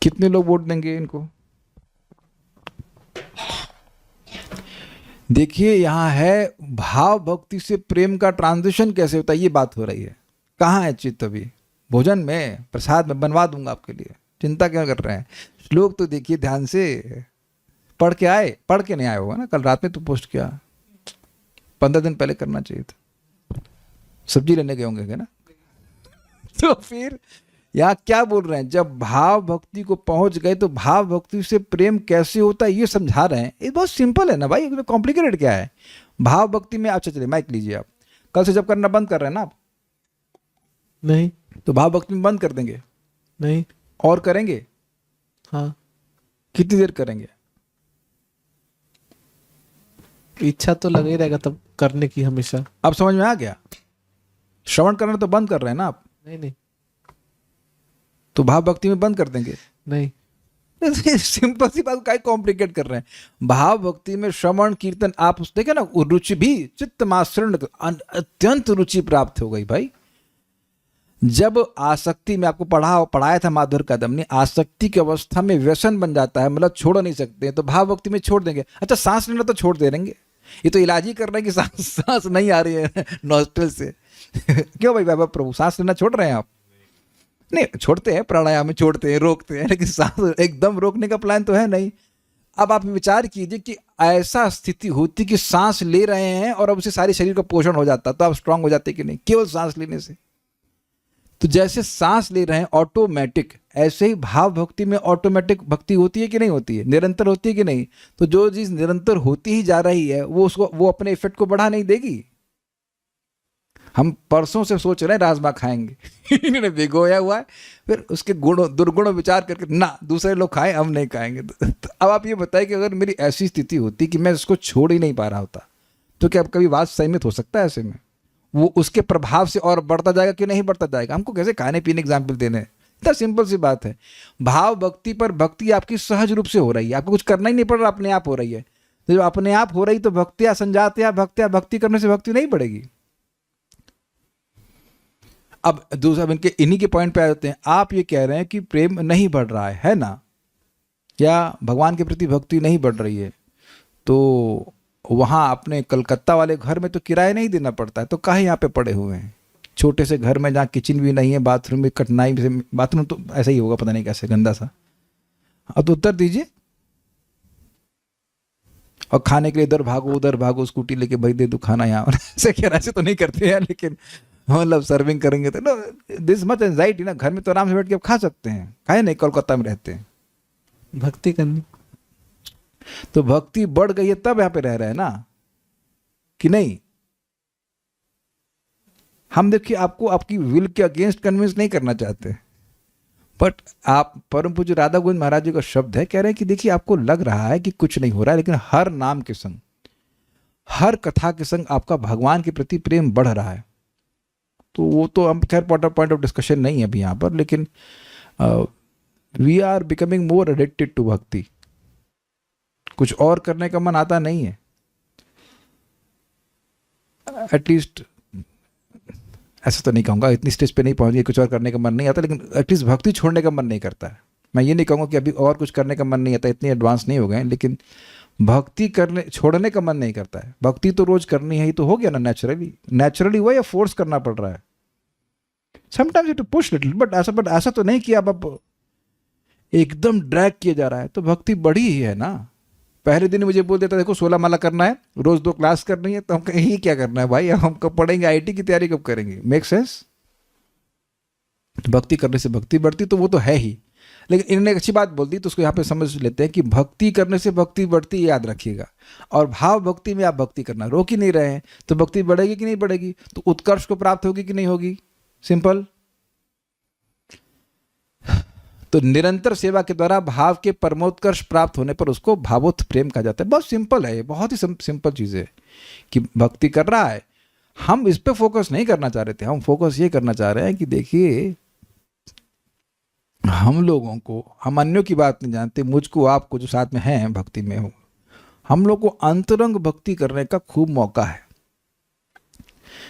कितने लोग वोट देंगे इनको? देखिए, यहाँ है भाव भक्ति से प्रेम का ट्रांजिशन कैसे होता है, ये बात हो रही है। कहाँ है चित्त? अभी भोजन में, प्रसाद में बनवा दूंगा आपके लिए, चिंता क्या कर रहे हैं? श्लोक तो देखिए ध्यान से, पढ़ के नहीं आए होगा ना, कल रात में तो पोस्ट किया, 15 दिन पहले करना चाहिए था। सब्जी लेने गए होंगे ना। तो फिर यहाँ क्या बोल रहे हैं, जब भाव भक्ति को पहुंच गए तो भाव भक्ति से प्रेम कैसे होता है ये समझा रहे हैं। ये बहुत सिंपल है ना भाई, इसमें कॉम्प्लिकेटेड क्या है? भाव भक्ति में, अच्छा चलिए माइक लीजिए आप, कल से जब करना बंद कर रहे हैं ना आप? नहीं। तो भाव भक्ति में बंद कर देंगे? नहीं। और करेंगे? हाँ। कितनी देर करेंगे? इच्छा तो लगा ही रहेगा तब करने की हमेशा। अब समझ में आ गया? श्रवण करना तो बंद कर रहे हैं ना आप? नहीं। तो भाव भक्ति में बंद कर देंगे? नहीं। सिंपल सी बात, काय कॉम्प्लिकेट कर रहे हैं? भाव भक्ति में श्रवण कीर्तन, आप देखे ना, रुचि भी चित्त माश्रण, अत्यंत रुचि प्राप्त हो गई भाई। जब आसक्ति में आपको पढ़ाया था माधुर कदम ने, आसक्ति की अवस्था में व्यसन बन जाता है, मतलब छोड़ नहीं सकते, तो भाव भक्ति में छोड़ देंगे। अच्छा, सांस लेना तो छोड़ दे देंगे, ये तो इलाज ही कर रहे हैं कि सांस नहीं आ रही है नॉस्ट्रल से। क्यों भाई बाबा प्रभु, सांस लेना छोड़ रहे हैं आप? नहीं, छोड़ते हैं, प्राणायाम में छोड़ते हैं, रोकते हैं, लेकिन सांस एकदम रोकने का प्लान तो है नहीं। अब आप विचार कीजिए कि ऐसा स्थिति होती कि सांस ले रहे हैं और अब उसे सारे शरीर का पोषण हो जाता, तो आप स्ट्रांग हो जाते कि नहीं केवल सांस लेने से? तो जैसे सांस ले रहे हैं ऑटोमेटिक, ऐसे ही भाव भक्ति में ऑटोमेटिक भक्ति होती है कि नहीं होती है? निरंतर होती है कि नहीं? तो जो चीज निरंतर होती ही जा रही है वो अपने इफेक्ट को बढ़ा नहीं देगी। हम परसों से सोच रहे हैं राजमा खाएंगे इन्होंने भिगोया हुआ है, फिर उसके गुणों दुर्गुणों विचार करके ना दूसरे लोग खाएं, हम नहीं खाएंगे। तो अब आप ये बताइए कि अगर मेरी ऐसी स्थिति होती कि मैं इसको छोड़ ही नहीं पा रहा होता, तो क्या कभी बात संयमित हो सकता है? ऐसे में वो उसके प्रभाव से और बढ़ता जाएगा कि नहीं बढ़ता जाएगा? हमको कैसे खाने पीने एग्जाम्पल देने हैं? इतना सिंपल सी बात है। भाव भक्ति पर भक्ति आपकी सहज रूप से हो रही है, आपको कुछ करना ही नहीं पड़ रहा, अपने आप हो रही है। तो जब अपने आप हो रही तो भक्तिया संजात्या भक्तिया, भक्ति करने से भक्ति नहीं बढ़ेगी। अब दूसरा इनके इन्हीं के पॉइंट पे आ जाते हैं। आप ये कह रहे हैं कि प्रेम नहीं बढ़ रहा है ना, या भगवान के प्रति भक्ति नहीं बढ़ रही है, तो वहाँ अपने कलकत्ता वाले घर में तो किराया नहीं देना पड़ता है, तो काहे यहाँ पे पड़े हुए हैं? छोटे से घर में जहाँ किचन भी नहीं है, बाथरूम में कठिनाई से, बाथरूम तो ऐसा ही होगा, पता नहीं कैसे गंदा सा। अब तो उत्तर दीजिए। और खाने के लिए इधर भागो उधर भागो, स्कूटी लेके भाई दे दो खाना यहाँ। ऐसे कहना से तो नहीं करते हैं, लेकिन मतलब सर्विंग करेंगे तो नो दिस मच एंजाइटी ना। घर में तो आराम से बैठ के आप खा सकते हैं, काहे नहीं कोलकाता में रहते हैं? भक्ति करनी तो भक्ति बढ़ गई है तब यहाँ पे रह रहे हैं ना, कि नहीं? हम देखिए आपको आपकी विल के अगेंस्ट कन्विंस नहीं करना चाहते, बट आप परम पूज्य राधा गोविंद महाराज जी का शब्द है, कह रहे हैं कि देखिए आपको लग रहा है कि कुछ नहीं हो रहा है, लेकिन हर नाम के संग, हर कथा के संग आपका भगवान के प्रति प्रेम बढ़ रहा है। तो वो तो हम खैर पॉइंट ऑफ डिस्कशन नहीं है अभी यहाँ पर, लेकिन we are becoming more addicted to bhakti. कुछ और करने का मन आता नहीं है, एटलीस्ट ऐसा तो नहीं कहूँगा, इतनी स्टेज पे नहीं पहुँच गए कुछ और करने का मन नहीं आता, लेकिन एटलीस्ट भक्ति छोड़ने का मन नहीं करता है। मैं ये नहीं कहूँगा कि अभी और कुछ करने का मन नहीं आता, इतने एडवांस नहीं हो गए, लेकिन भक्ति करने छोड़ने का मन नहीं करता है। भक्ति तो रोज करनी है, ही तो हो गया ना नेचुरली हुआ या फोर्स करना पड़ रहा है? Sometimes you to push little, but ऐसा तो नहीं कि अब एकदम ड्रैग किया जा रहा है। तो भक्ति बड़ी ही है ना। पहले दिन मुझे बोल देता देखो 16 माला करना है, रोज 2 क्लास करनी है, तो हम कहीं क्या करना है भाई, हम कब पढ़ेंगे, आईटी की तैयारी कब करेंगे? Make sense? भक्ति करने से भक्ति बढ़ती, तो वो तो है ही, लेकिन इन्होंने एक अच्छी बात बोल दी, तो उसको यहाँ पे समझ लेते हैं कि भक्ति करने से भक्ति बढ़ती, याद रखिएगा। और भाव भक्ति में आप भक्ति करना रोक ही नहीं रहे हैं, तो भक्ति बढ़ेगी कि नहीं बढ़ेगी? तो उत्कर्ष को प्राप्त होगी कि नहीं होगी? सिंपल। तो निरंतर सेवा के द्वारा भाव के परमोत्कर्ष प्राप्त होने पर उसको भावोत्थ प्रेम कहा जाता है। बहुत सिंपल है, बहुत ही सिंपल चीज़ है कि भक्ति कर रहा है। हम इस पे फोकस नहीं करना चाह रहे थे, हम फोकस ये करना चाह रहे हैं कि देखिए हम लोगों को, हम अन्यों की बात नहीं जानते, मुझको आपको जो साथ में हैं भक्ति में हो, हम लोग को अंतरंग भक्ति करने का खूब मौका है,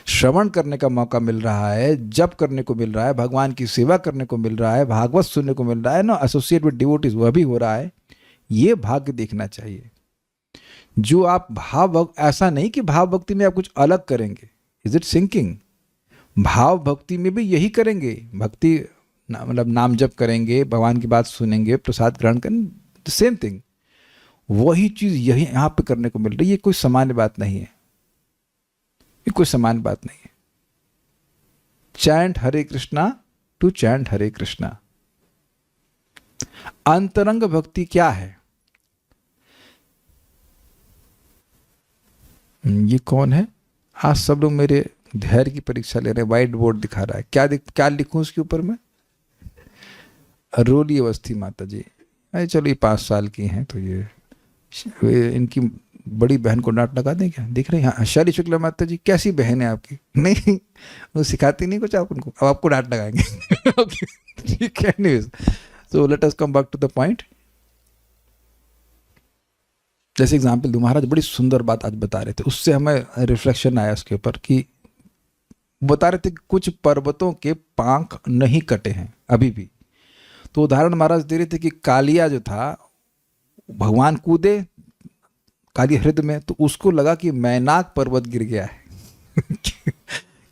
श्रवण करने का मौका मिल रहा है, जप करने को मिल रहा है, भगवान की सेवा करने को मिल रहा है, भागवत सुनने को मिल रहा है ना, एसोसिएट विद डिवोटीज वह भी हो रहा है। ये भाग्य देखना चाहिए। जो आप ऐसा नहीं कि भाव भक्ति में आप कुछ अलग करेंगे, इज इट सिंकिंग? भाव भक्ति में भी यही करेंगे, भक्ति मतलब नाम जप करेंगे, भगवान की बात सुनेंगे, प्रसाद ग्रहण करेंगे, सेम थिंग, वही चीज यही यहाँ पे करने को मिल रही है। ये कोई सामान्य बात नहीं है, ये कोई सामान्य बात नहीं है। Chant Hare Krishna to chant Hare Krishna. अंतरंग भक्ति क्या है? ये कौन है? आज सब लोग मेरे धैर्य की परीक्षा ले रहे हैं। व्हाइट बोर्ड दिखा रहा है, क्या लिखूं उसके ऊपर में? रोली अवस्थी माता जी। अरे चलो ये 5 साल की हैं, तो ये इनकी बड़ी बहन को डांट लगा दें क्या? दिख रहे हैं? हाँ, शैली शुक्ला माता जी कैसी बहन है आपकी? नहीं, वो सिखाती नहीं कुछ आप उनको, अब आपको डांट लगाएंगे। ओके ठीक है, anyways, so let us come back to the point. जैसे एग्जाम्पल दूँ, महाराज बड़ी सुंदर बात आज बता रहे थे, उससे हमें रिफ्लेक्शन आया उसके ऊपर कि बता रहे थे कि कुछ पर्वतों के पांख नहीं कटे हैं अभी भी। तो उदाहरण महाराज दे रहे थे कि कालिया जो था, भगवान कूदे काली हृदय में, तो उसको लगा कि मैनाक पर्वत गिर गया है।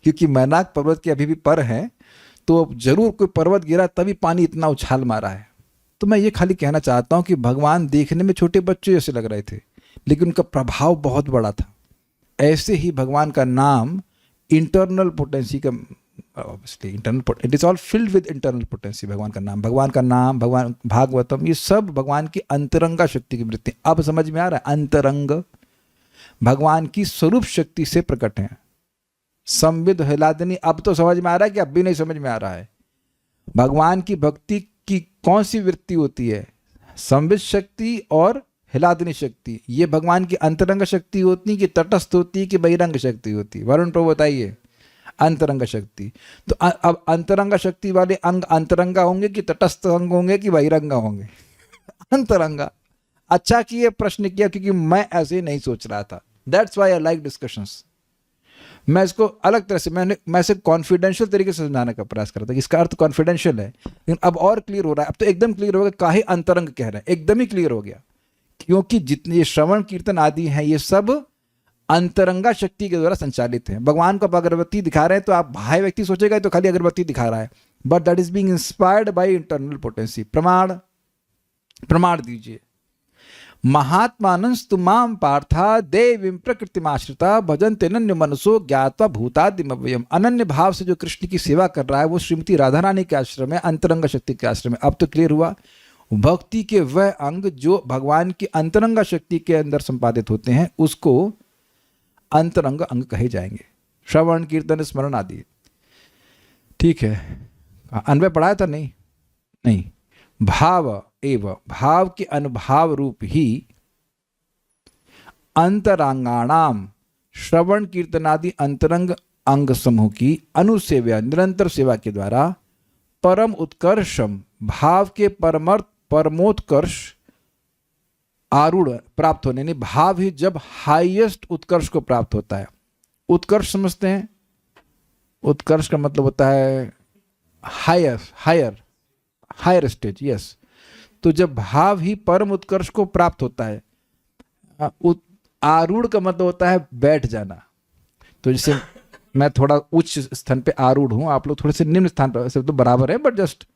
क्योंकि मैनाक पर्वत के अभी भी पर हैं, तो जरूर कोई पर्वत गिरा तभी पानी इतना उछाल मारा है। तो मैं ये खाली कहना चाहता हूँ कि भगवान देखने में छोटे बच्चे जैसे लग रहे थे, लेकिन उनका प्रभाव बहुत बड़ा था। ऐसे ही भगवान का नाम इंटरनल पोटेंसी का, obviously internal, it is all filled with internal potency. भगवान का नाम, भगवान भागवतम, ये सब भगवान की अंतरंगा शक्ति की वृत्ति। अब समझ में आ रहा है? अंतरंग भगवान की स्वरूप शक्ति से प्रकट है। संविद हिलादनी, अब तो समझ में आ रहा है कि अब भी नहीं समझ में आ रहा है? भगवान की भक्ति की कौन सी वृत्ति होती है? संविद शक्ति और हिलादनी शक्ति। ये भगवान की अंतरंग शक्ति होती है कि तटस्थ होती है कि बहिरंग शक्ति होती है? वरुण प्रभु बताइए। अंतरंग शक्ति। तो अब अंतरंग शक्ति वाले अंग अंतरंगा होंगे कि तटस्थ अंग होंगे कि बहिरंगा होंगे? अंतरंगा। अच्छा कि ये प्रश्न किया, क्योंकि मैं ऐसे ही नहीं सोच रहा था। That's why I like discussions. मैं इसको अलग तरह से, मैं इसे कॉन्फिडेंशियल तरीके से समझाने का प्रयास करता हूँ। इसका अर्थ कॉन्फिडेंशियल है, लेकिन अब और क्लियर हो रहा है। अब तो एकदम क्लियर हो गया काहे अंतरंग कह रहे हैं, एकदम ही क्लियर हो गया। क्योंकि जितने ये श्रवण कीर्तन आदि हैं, ये सब अंतरंगा शक्ति के द्वारा संचालित हैं। भगवान को अगरबत्ती दिखा रहे हैं तो आप भाई व्यक्ति सोचेगा तो खाली अगरबत्ती दिखा रहा है, but that is being inspired by internal potency. प्रमाण दीजिए। महात्मानंस्तु माम पार्था देवीं प्रकृतिमाश्रिता भजन्ते अनन्य मनसो ज्ञात्वा भूतादिमव्ययम्। अनन्य भाव से जो कृष्ण की सेवा कर रहा है वो श्रीमती राधा रानी के आश्रम है, अंतरंग शक्ति के आश्रम है। अब तो क्लियर हुआ। भक्ति के वह अंग जो भगवान की अंतरंगा शक्ति के अंदर संपादित होते हैं उसको अंतरंग अंग कहे जाएंगे। श्रवण कीर्तन स्मरण आदि। ठीक है, अन्वय पढ़ाया था नहीं? नहीं, भाव एव, भाव के अनुभाव रूप ही अंतरांगाणाम, श्रवण कीर्तनादि अंतरंग अंग समूह की अनुसेव्या, निरंतर सेवा के द्वारा परम उत्कर्षम, भाव के परमोत्कर्ष आरूढ़ प्राप्त होने, यानी भाव ही जब हाईएस्ट उत्कर्ष को प्राप्त होता है। उत्कर्ष समझते हैं? उत्कर्ष का मतलब होता है higher higher higher stage. Yes, तो जब भाव ही परम उत्कर्ष को प्राप्त होता है, आरूढ़ का मतलब होता है बैठ जाना। तो जैसे मैं थोड़ा उच्च स्थान पे आरूढ़ हूं, आप लोग थोड़े से निम्न स्थान पर, सब तो बराबर है, but just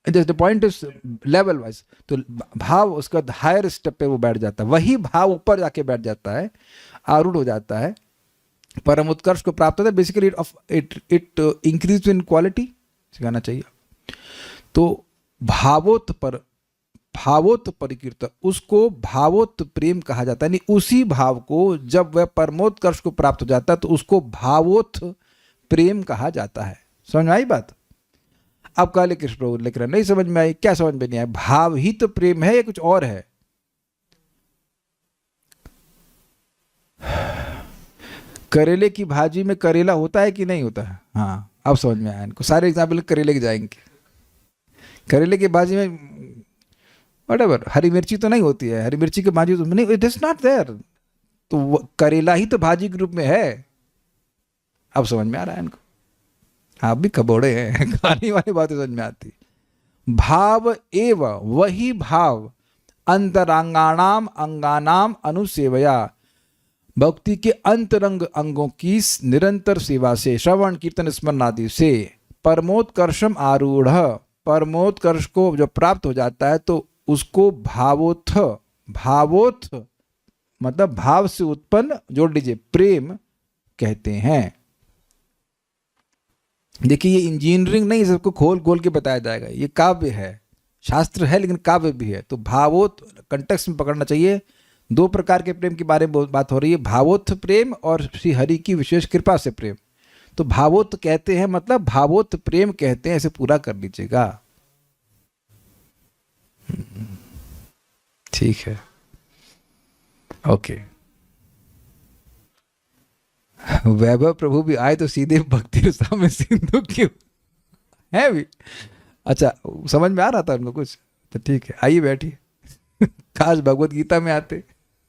the point is level wise. तो भाव उसका हायर स्टेप पे वो बैठ जाता है, वही भाव ऊपर जाके बैठ जाता है, आरूढ़ हो जाता है, परम उत्कर्ष को प्राप्त होता है। Basically it increase in quality, सिखाना चाहिए। तो भावोत्त परिकीर्त, उसको भावोत्त प्रेम कहा जाता है। यानी उसी भाव को जब वह परमोत्कर्ष को प्राप्त हो जाता है तो उसको भावोत्त प्रेम कहा जाता है। समझ में आई बात? अब काले कृष्ण प्रभु लिख रहे, नहीं समझ में आई? क्या समझ में नहीं आया? भाव ही तो प्रेम है या कुछ और है? करेले की भाजी में करेला होता है कि नहीं होता है? हाँ, अब समझ में आया इनको। सारे एग्जाम्पल करेले के जाएंगे। करेले की भाजी में व्हाटएवर, हरी मिर्ची तो नहीं होती है, हरी मिर्ची की भाजी तो नहीं, इट इज नॉट देयर। तो करेला ही तो भाजी के रूप में है। अब समझ में आ रहा है इनको? आप भी कबोड़े हैं, खाने वाली बातें समझ में आती। भाव एव, वही भाव अंतरंगाणाम अंगानाम अनुसेवया, भक्ति के अंतरंग अंगों की निरंतर सेवा से, श्रवण कीर्तन स्मरण आदि से परमोत्कर्षम आरूढ़, परमोत्कर्ष को जब प्राप्त हो जाता है तो उसको भावोत्थ, भावोत्थ मतलब भाव से उत्पन्न, जोड़ लीजिए, प्रेम कहते हैं। देखिए ये इंजीनियरिंग नहीं, सबको खोल खोल के बताया जाएगा। ये काव्य है, शास्त्र है लेकिन काव्य भी है। तो भावोत्थ कंटेक्स्ट में पकड़ना चाहिए। दो प्रकार के प्रेम के बारे में बात हो रही है, भावोत्थ प्रेम और श्री हरि की विशेष कृपा से प्रेम। तो भावोत्थ कहते हैं मतलब भावोत्थ प्रेम कहते हैं, ऐसे पूरा कर लीजिएगा। ठीक है, ओके। वैभव प्रभु भी आए तो सीधे भक्ति रसा में सिंधु क्यों है भी? अच्छा, समझ में आ रहा था उनको कुछ? तो ठीक है, आइए बैठिए। काश भगवत गीता में आते।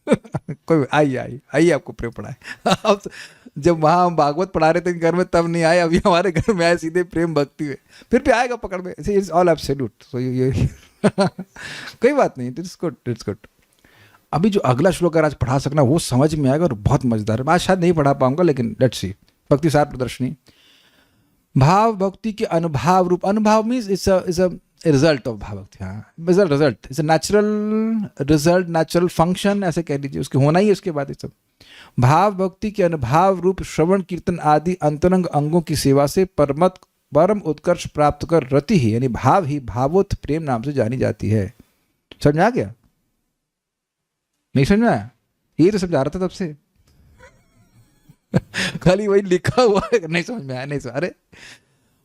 कोई आइए आइए आइए, आपको प्रेम पढ़ाए। अब जब वहाँ हम भागवत पढ़ा रहे थे घर में तब नहीं आए, अभी हमारे घर में आए सीधे प्रेम भक्ति में, फिर भी आएगा पकड़ में। It's all absolute. सो ये कोई बात नहीं, इट्स गुड, इट्स गुड। अभी जो अगला श्लोक अगर आज पढ़ा सकना वो समझ में आएगा और बहुत मजेदार है। मैं आज शायद नहीं पढ़ा पाऊंगा लेकिन लेट्स सी। भक्ति सार प्रदर्शनी, भाव भक्ति के अनुभाव रूप, अनुभाव means it's a result of भाव भक्ति। हाँ, result it's a natural result, natural function ऐसे कह लीजिए, उसके होना ही उसके बाद ये सब। भाव भक्ति के अनुभाव रूप श्रवण कीर्तन आदि अंतरंग अंगों की सेवा से परम उत्कर्ष प्राप्त कर रति ही, यानी भाव ही भावोत्थ प्रेम नाम से जानी जाती है। समझ में आ गया? नहीं समझ में आया? ये तो समझा रहा था तब से। खाली वही लिखा हुआ है, नहीं समझ में आया, नहीं समझ। अरे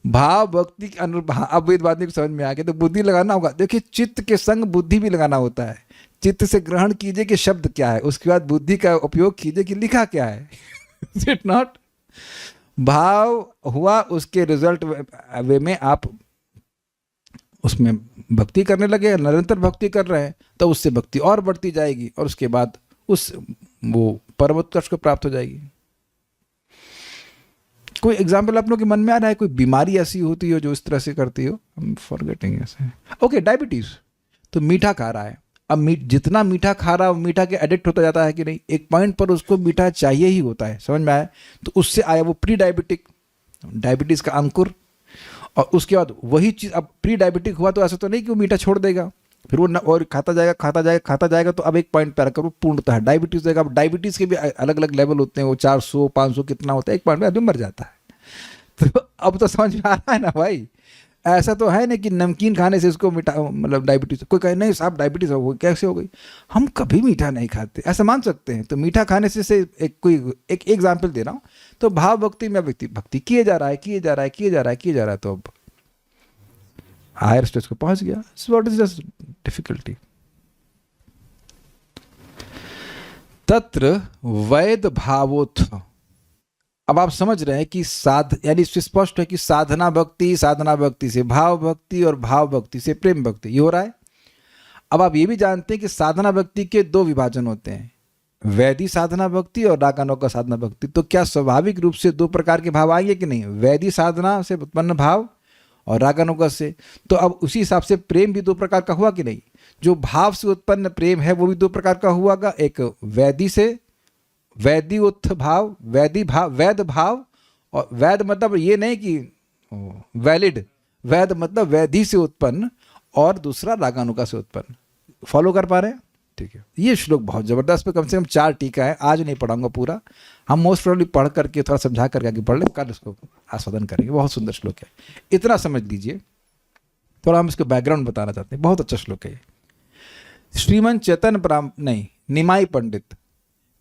भाव भक्ति के अनुभाव, अब ये बात नहीं समझ में आ गया तो बुद्धि लगाना होगा। देखिए चित्त के संग बुद्धि भी लगाना होता है। चित्त से ग्रहण कीजिए कि शब्द क्या है, उसके बाद बुद्धि का उपयोग कीजिए कि लिखा क्या है। Is it not? भाव हुआ, उसके रिजल्ट वे में आप उसमें भक्ति करने लगे, निरंतर भक्ति कर रहे हैं, तो उससे भक्ति और बढ़ती जाएगी और उसके बाद वो परमोत्कर्ष को प्राप्त हो जाएगी। कोई एग्जाम्पल आप लोग के मन में आ रहा है? कोई बीमारी ऐसी होती हो जो इस तरह से करती हो? फॉरगेटिंग ऐसे। Okay, diabetes. तो मीठा खा रहा है, अब जितना मीठा खा रहा है मीठा के एडिक्ट होता जाता है कि नहीं? एक पॉइंट पर उसको मीठा चाहिए ही होता है। समझ में आया? तो उससे आया वो प्री डायबिटिक, डायबिटीज का अंकुर। और उसके बाद वही चीज़ अब प्री डायबिटिक हुआ तो ऐसा तो नहीं कि वो मीठा छोड़ देगा, फिर वो और खाता जाएगा खाता जाएगा खाता जाएगा, तो अब एक पॉइंट पर आकर वो पूर्णतः डायबिटीज़ देगा। अब डायबिटीज़ के भी अलग अलग लेवल होते हैं, वो 400 500 कितना होता है, एक पॉइंट पर आदमी मर जाता है। तो अब तो समझ में आ रहा है ना भाई? ऐसा तो है नहीं कि नमकीन खाने से इसको मीठा मतलब डायबिटीज़, कोई कहे नहीं साहब डायबिटीज़ हो गई, कैसे हो गई? हम कभी मीठा नहीं खाते, ऐसा मान सकते हैं। तो मीठा खाने से एक एग्जाम्पल दे रहा हूँ। तो भाव भक्ति में व्यक्ति भक्ति किए जा रहा है किए जा रहा है किए जा रहा है किए जा रहा है, तो अब हायर स्टेज को पहुंच गया. What is the difficulty? तत्र वैद भावोत्थ. अब आप समझ रहे हैं कि यानी स्पष्ट है कि साधना भक्ति से भाव भक्ति और भाव भक्ति से प्रेम भक्ति, ये हो रहा है. अब आप ये भी जानते हैं कि साधना भक्ति के दो विभाजन होते हैं, वैदी साधना भक्ति और रागानुगा साधना भक्ति. तो क्या स्वाभाविक रूप से दो प्रकार के भाव आएंगे कि नहीं? वैदी साधना से उत्पन्न भाव और रागानुगा से. तो अब उसी हिसाब से प्रेम भी दो प्रकार का हुआ कि नहीं? जो भाव से उत्पन्न प्रेम है वो भी दो प्रकार का हुआगा. एक वैदी से, वैदी उत्थ भाव, वैद भाव. और वैद मतलब ये नहीं कि वैलिड, वैद मतलब वैदी से उत्पन्न, और दूसरा रागानुगा से उत्पन्न. फॉलो कर पा रहे हैं? ठीक है. ये श्लोक बहुत जबरदस्त, पे कम से कम 4 टीका है. आज नहीं पढ़ाऊंगा पूरा, हम मोस्ट प्रोबेबली पढ़ करके थोड़ा समझा करके आगे पढ़ ले, कल इसको आस्वादन करेंगे. बहुत सुंदर श्लोक है, इतना समझ लीजिए. थोड़ा हम इसको बैकग्राउंड बताना चाहते हैं. बहुत अच्छा श्लोक है. श्रीमन चैतन्य नहीं,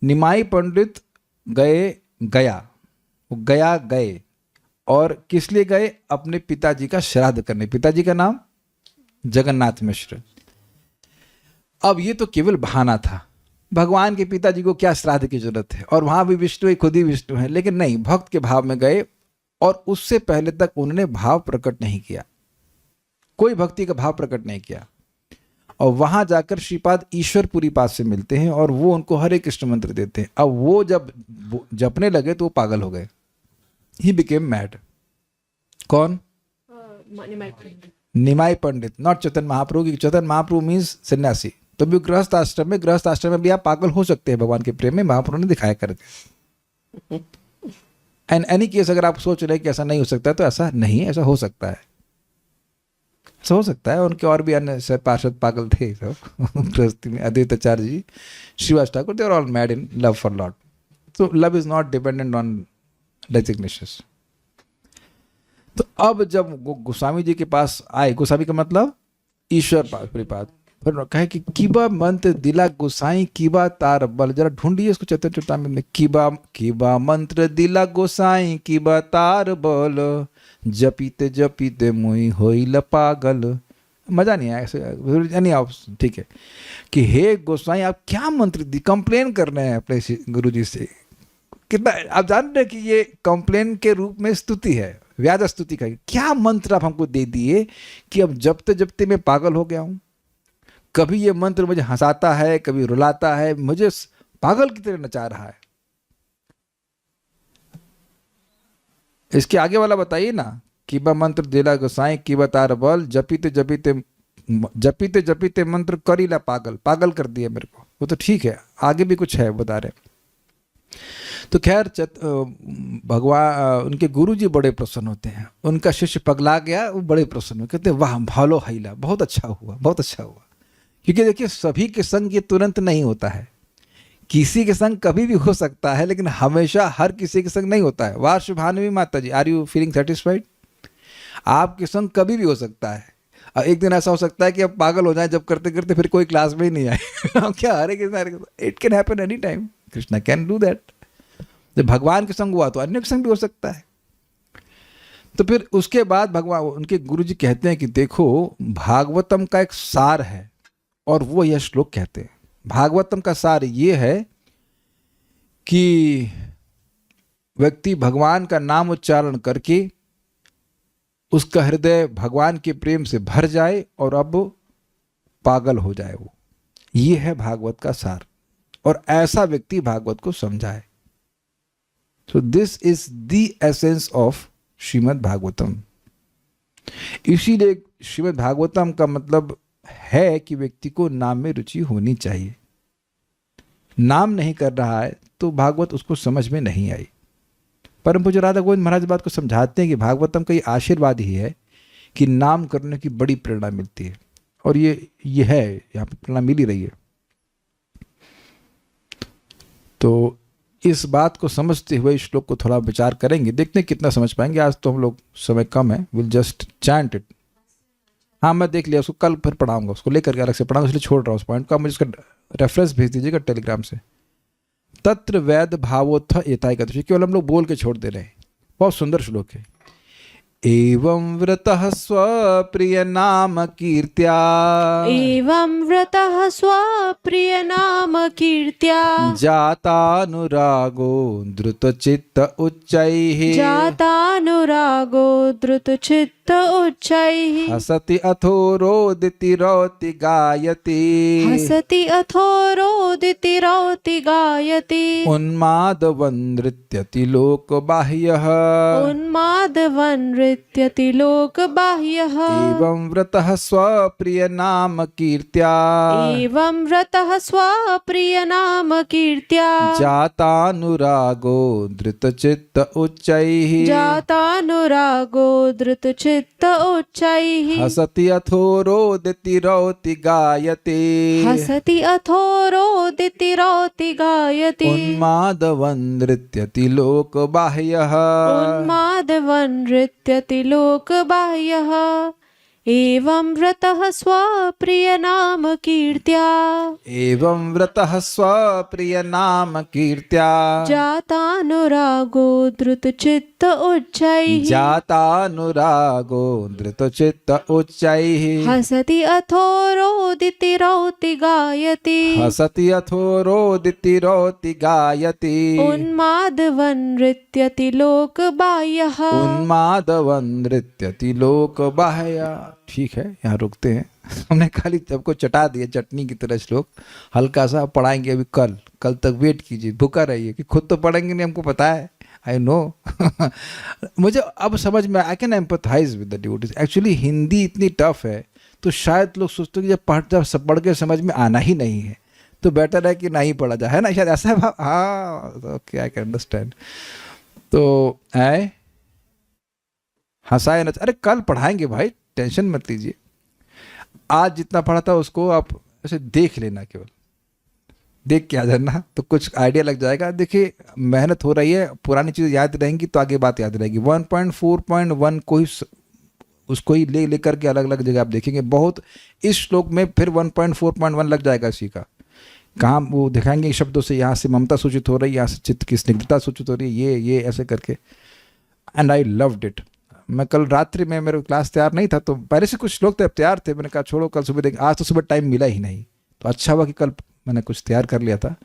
निमाई पंडित गए और किस लिए गए? अपने पिताजी का श्राद्ध करने. पिताजी का नाम जगन्नाथ मिश्र. अब ये तो केवल बहाना था. भगवान के पिताजी को क्या श्राद्ध की जरूरत है, और वहां भी विष्णु है, खुद ही विष्णु है. लेकिन नहीं, भक्त के भाव में गए, और उससे पहले तक उन्होंने भाव प्रकट नहीं किया, कोई भक्ति का भाव प्रकट नहीं किया. और वहां जाकर श्रीपाद ईश्वरपुरी पाद से मिलते हैं और वो उनको हरे कृष्ण मंत्र देते हैं. अब वो जब जपने लगे तो वो पागल हो गए. He became mad. कौन? निमाई पंडित, नॉट चैतन्य महाप्रभु. की चैतन्य महाप्रभु मीन्स सन्यासी. तो भी गृहस्थ आश्रम में भी आप पागल हो सकते हैं भगवान के प्रेम में. महाप्रभु ने दिखाया करके. एंड एनी केस, अगर आप सोच रहे हैं कि ऐसा नहीं हो सकता, तो ऐसा नहीं, ऐसा हो सकता है. ऐसा हो सकता है. उनके और भी अन्य पार्षद पागल थे सब गृहस्थी में. Advaita Acharya ji, Srivas Thakur, they are all mad in love for lord. So love is not dependent on designations. तो अब जब गोस्वामी जी के पास आए, गोस्वामी का मतलब ईश्वर परिपाद, फिर कहे कि कीबा मंत्र दिला गोसाई कीबा तार बल. जरा ढूंढिए इसको चैतन्य चरितामृत में. कीबा मंत्र दिला गोसाई कीबा तार बल, जपीते जपीते मुई होइल पागल. मजा नहीं आया ऐसे, नहीं आओ. ठीक है कि हे गोसाई, आप क्या मंत्र दी, कंप्लेन कर रहे हैं अपने गुरु जी से. कितना आप जान रहे हैं कि ये कंप्लेन के रूप में स्तुति है, व्याज स्तुति का. क्या मंत्र आप हमको दे दिए कि अब जपते जपते मैं पागल हो गया हूं. कभी ये मंत्र मुझे हंसाता है, कभी रुलाता है, मुझे पागल की तरह नचा रहा है. इसके आगे वाला बताइए ना. कीबा मंत्र दिला गोसाई कीबा तार बल, जपीते जपीते मंत्र करीला पागल. पागल कर दिया मेरे को. वो तो ठीक है, आगे भी कुछ है बता रहे. तो खैर भगवान, उनके गुरुजी बड़े प्रसन्न होते हैं. उनका शिष्य पगला गया, वो बड़े प्रसन्न हो, कहते वाह भालो हैला, बहुत अच्छा हुआ, बहुत अच्छा हुआ. क्योंकि देखिए, सभी के संग ये तुरंत नहीं होता है. किसी के संग कभी भी हो सकता है, लेकिन हमेशा हर किसी के संग नहीं होता है. वाह शुभानवी माता जी, आर यू फीलिंग सेटिस्फाइड? आपके संग कभी भी हो सकता है. और एक दिन ऐसा हो सकता है कि आप पागल हो जाए जब करते करते, फिर कोई क्लास में ही नहीं आए. क्या Hare Krishna, it can happen any time. Krishna can do that. जब भगवान के संग हुआ तो अन्य के संग भी हो सकता है. तो फिर उसके बाद भगवान, उनके गुरुजी कहते हैं कि देखो, भागवतम का एक सार है, और वो यह श्लोक कहते हैं. भागवतम का सार ये है कि व्यक्ति भगवान का नाम उच्चारण करके उसका हृदय भगवान के प्रेम से भर जाए और अब पागल हो जाए. वो ये है भागवत का सार, और ऐसा व्यक्ति भागवत को समझाए. So this is the essence of Shrimad Bhagavatam. इसीलिए श्रीमद् भागवतम का मतलब है कि व्यक्ति को नाम में रुचि होनी चाहिए. नाम नहीं कर रहा है तो भागवत उसको समझ में नहीं आई. परम पूज्य राधा गोविंद महाराज बात को समझाते हैं कि भागवतम का ये आशीर्वाद ही है कि नाम करने की बड़ी प्रेरणा मिलती है. और ये है, यहाँ पर प्रेरणा मिल ही रही है. तो इस बात को समझते हुए इस श्लोक को थोड़ा विचार करेंगे, देखते हैं कितना समझ पाएंगे. आज तो हम लोग, समय कम है, विल जस्ट चैंट इट. हाँ, मैं देख लिया उसको, कल फिर पढ़ाऊंगा, उसको लेकर के अलग से पढ़ाऊंगा, इसलिए छोड़ रहा हूँ उस पॉइंट को. मुझे उसका रेफरेंस भेज दीजिएगा टेलीग्राम से. तत्र वैद भावोत्थ एताई का, केवल हम लोग बोल के छोड़ दे रहे हैं. बहुत सुंदर श्लोक है. एवं व्रतः स्वप्रिय नाम कीर्त्या एवं व्रतः स्वप्रियनाम कीर्त्या जातानुरागो द्रुतचित्त उच्चैः जातानुरागो द्रुतचित्त उच्चैः हसति अथो रोदिति रौति गायति हसति अथो रोदिति रौति गायति उन्मादवन् नृत्यति लोकबाह्यः उन्मादवन् नृत्यति लोकबाह्यः एवं व्रतः स्वप्रिय नाम कीर्त्या एवं व्रतः स्वप्रियनाम कीर्त्या जातानुरागो धृतचित्त उच्चैः जातानुरागो धृतचित्त उच्चैः हसति अथो रोदिति रौति गायति हसति अथो रोदिति रौति गायति उन्मादवन् नृत्यति लोकबाह्यः उन्मादवन् नृत्यति लोकबाह्यः एवं व्रतः स्वप्रिय नाम कीर्त्या एवं व्रतः स्वप्रिय नाम कीर्त्या जातानुरागो धृतचित्त उच्चैः जातानुरागो धृतचित्त उच्चैः हसति अथो रोदिति रौति गायति हसति अथो रोदिति रौति गायति उन्मादवन् नृत्यति लोकबाह्यः उन्मादवन् नृत्यति लोकबाह्यः। ठीक है, यहाँ रुकते हैं। हमने खाली सबको चटा दिया चटनी की तरह श्लोक, हल्का सा पढ़ाएंगे अभी कल तक वेट कीजिए, भूखा रहिए कि खुद तो पढ़ेंगे नहीं, हमको पता है, आई नो। मुझे अब समझ में, I can empathise with the devotees. Actually Hindi इतनी टफ है तो शायद लोग सोचते हैं कि जब पढ़ के समझ में आना ही नहीं है तो बेटर है कि नहीं पढ़ा जाए, है ना, शायद ऐसा है भाव। हाँ, ओके, आई कैन अंडरस्टैंड। तो आए हंसाए न, अरे कल पढ़ाएंगे भाई, टेंशन मत लीजिए। आज जितना पढ़ा था उसको आप ऐसे देख लेना, केवल देख के आ जाना तो कुछ आइडिया लग जाएगा। देखिए मेहनत हो रही है, पुरानी चीज़ें याद रहेंगी तो आगे बात याद रहेगी। 1.4.1 को ही उसको ही ले लेकर के अलग अलग जगह आप देखेंगे बहुत। इस श्लोक में फिर 1.4.1 लग जाएगा इसी का। कहाँ वो दिखाएंगे शब्दों से, यहाँ से ममता सूचित हो रही है, यहाँ से चित्त की स्निग्धता सूचित हो रही है, ये ऐसे करके। And I loved it. मैं कल रात्रि में, मेरे क्लास तैयार नहीं था तो पहले से कुछ श्लोक तैयार थे, मैंने कहा छोड़ो कल सुबह देखें। आज तो सुबह टाइम मिला ही नहीं, तो अच्छा हुआ कि कल मैंने कुछ तैयार कर लिया था।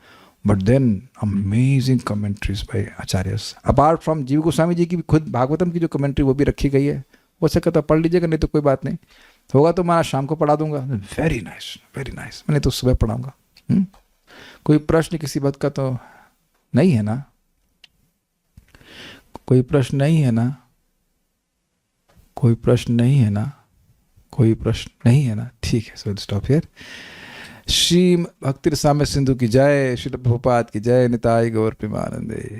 But then amazing commentaries by acharyas. Apart from Jiva Goswami जी की भी खुद भागवतम की जो कमेंट्री वो भी रखी गई है, हो सके तो पढ़ लीजिएगा, नहीं तो कोई बात नहीं, होगा तो मैं शाम को पढ़ा दूंगा। Very nice, very nice. मैंने तो सुबह पढ़ाऊंगा। कोई प्रश्न किसी बात का तो नहीं है ना? कोई प्रश्न नहीं है ना? कोई प्रश्न नहीं है ना? कोई प्रश्न नहीं है ना? ठीक है, सो स्टॉप हियर। श्री भक्ति रसामृत सिंधु की जय, श्री प्रभुपाद की जय, निताई गौर प्रेमानंदे।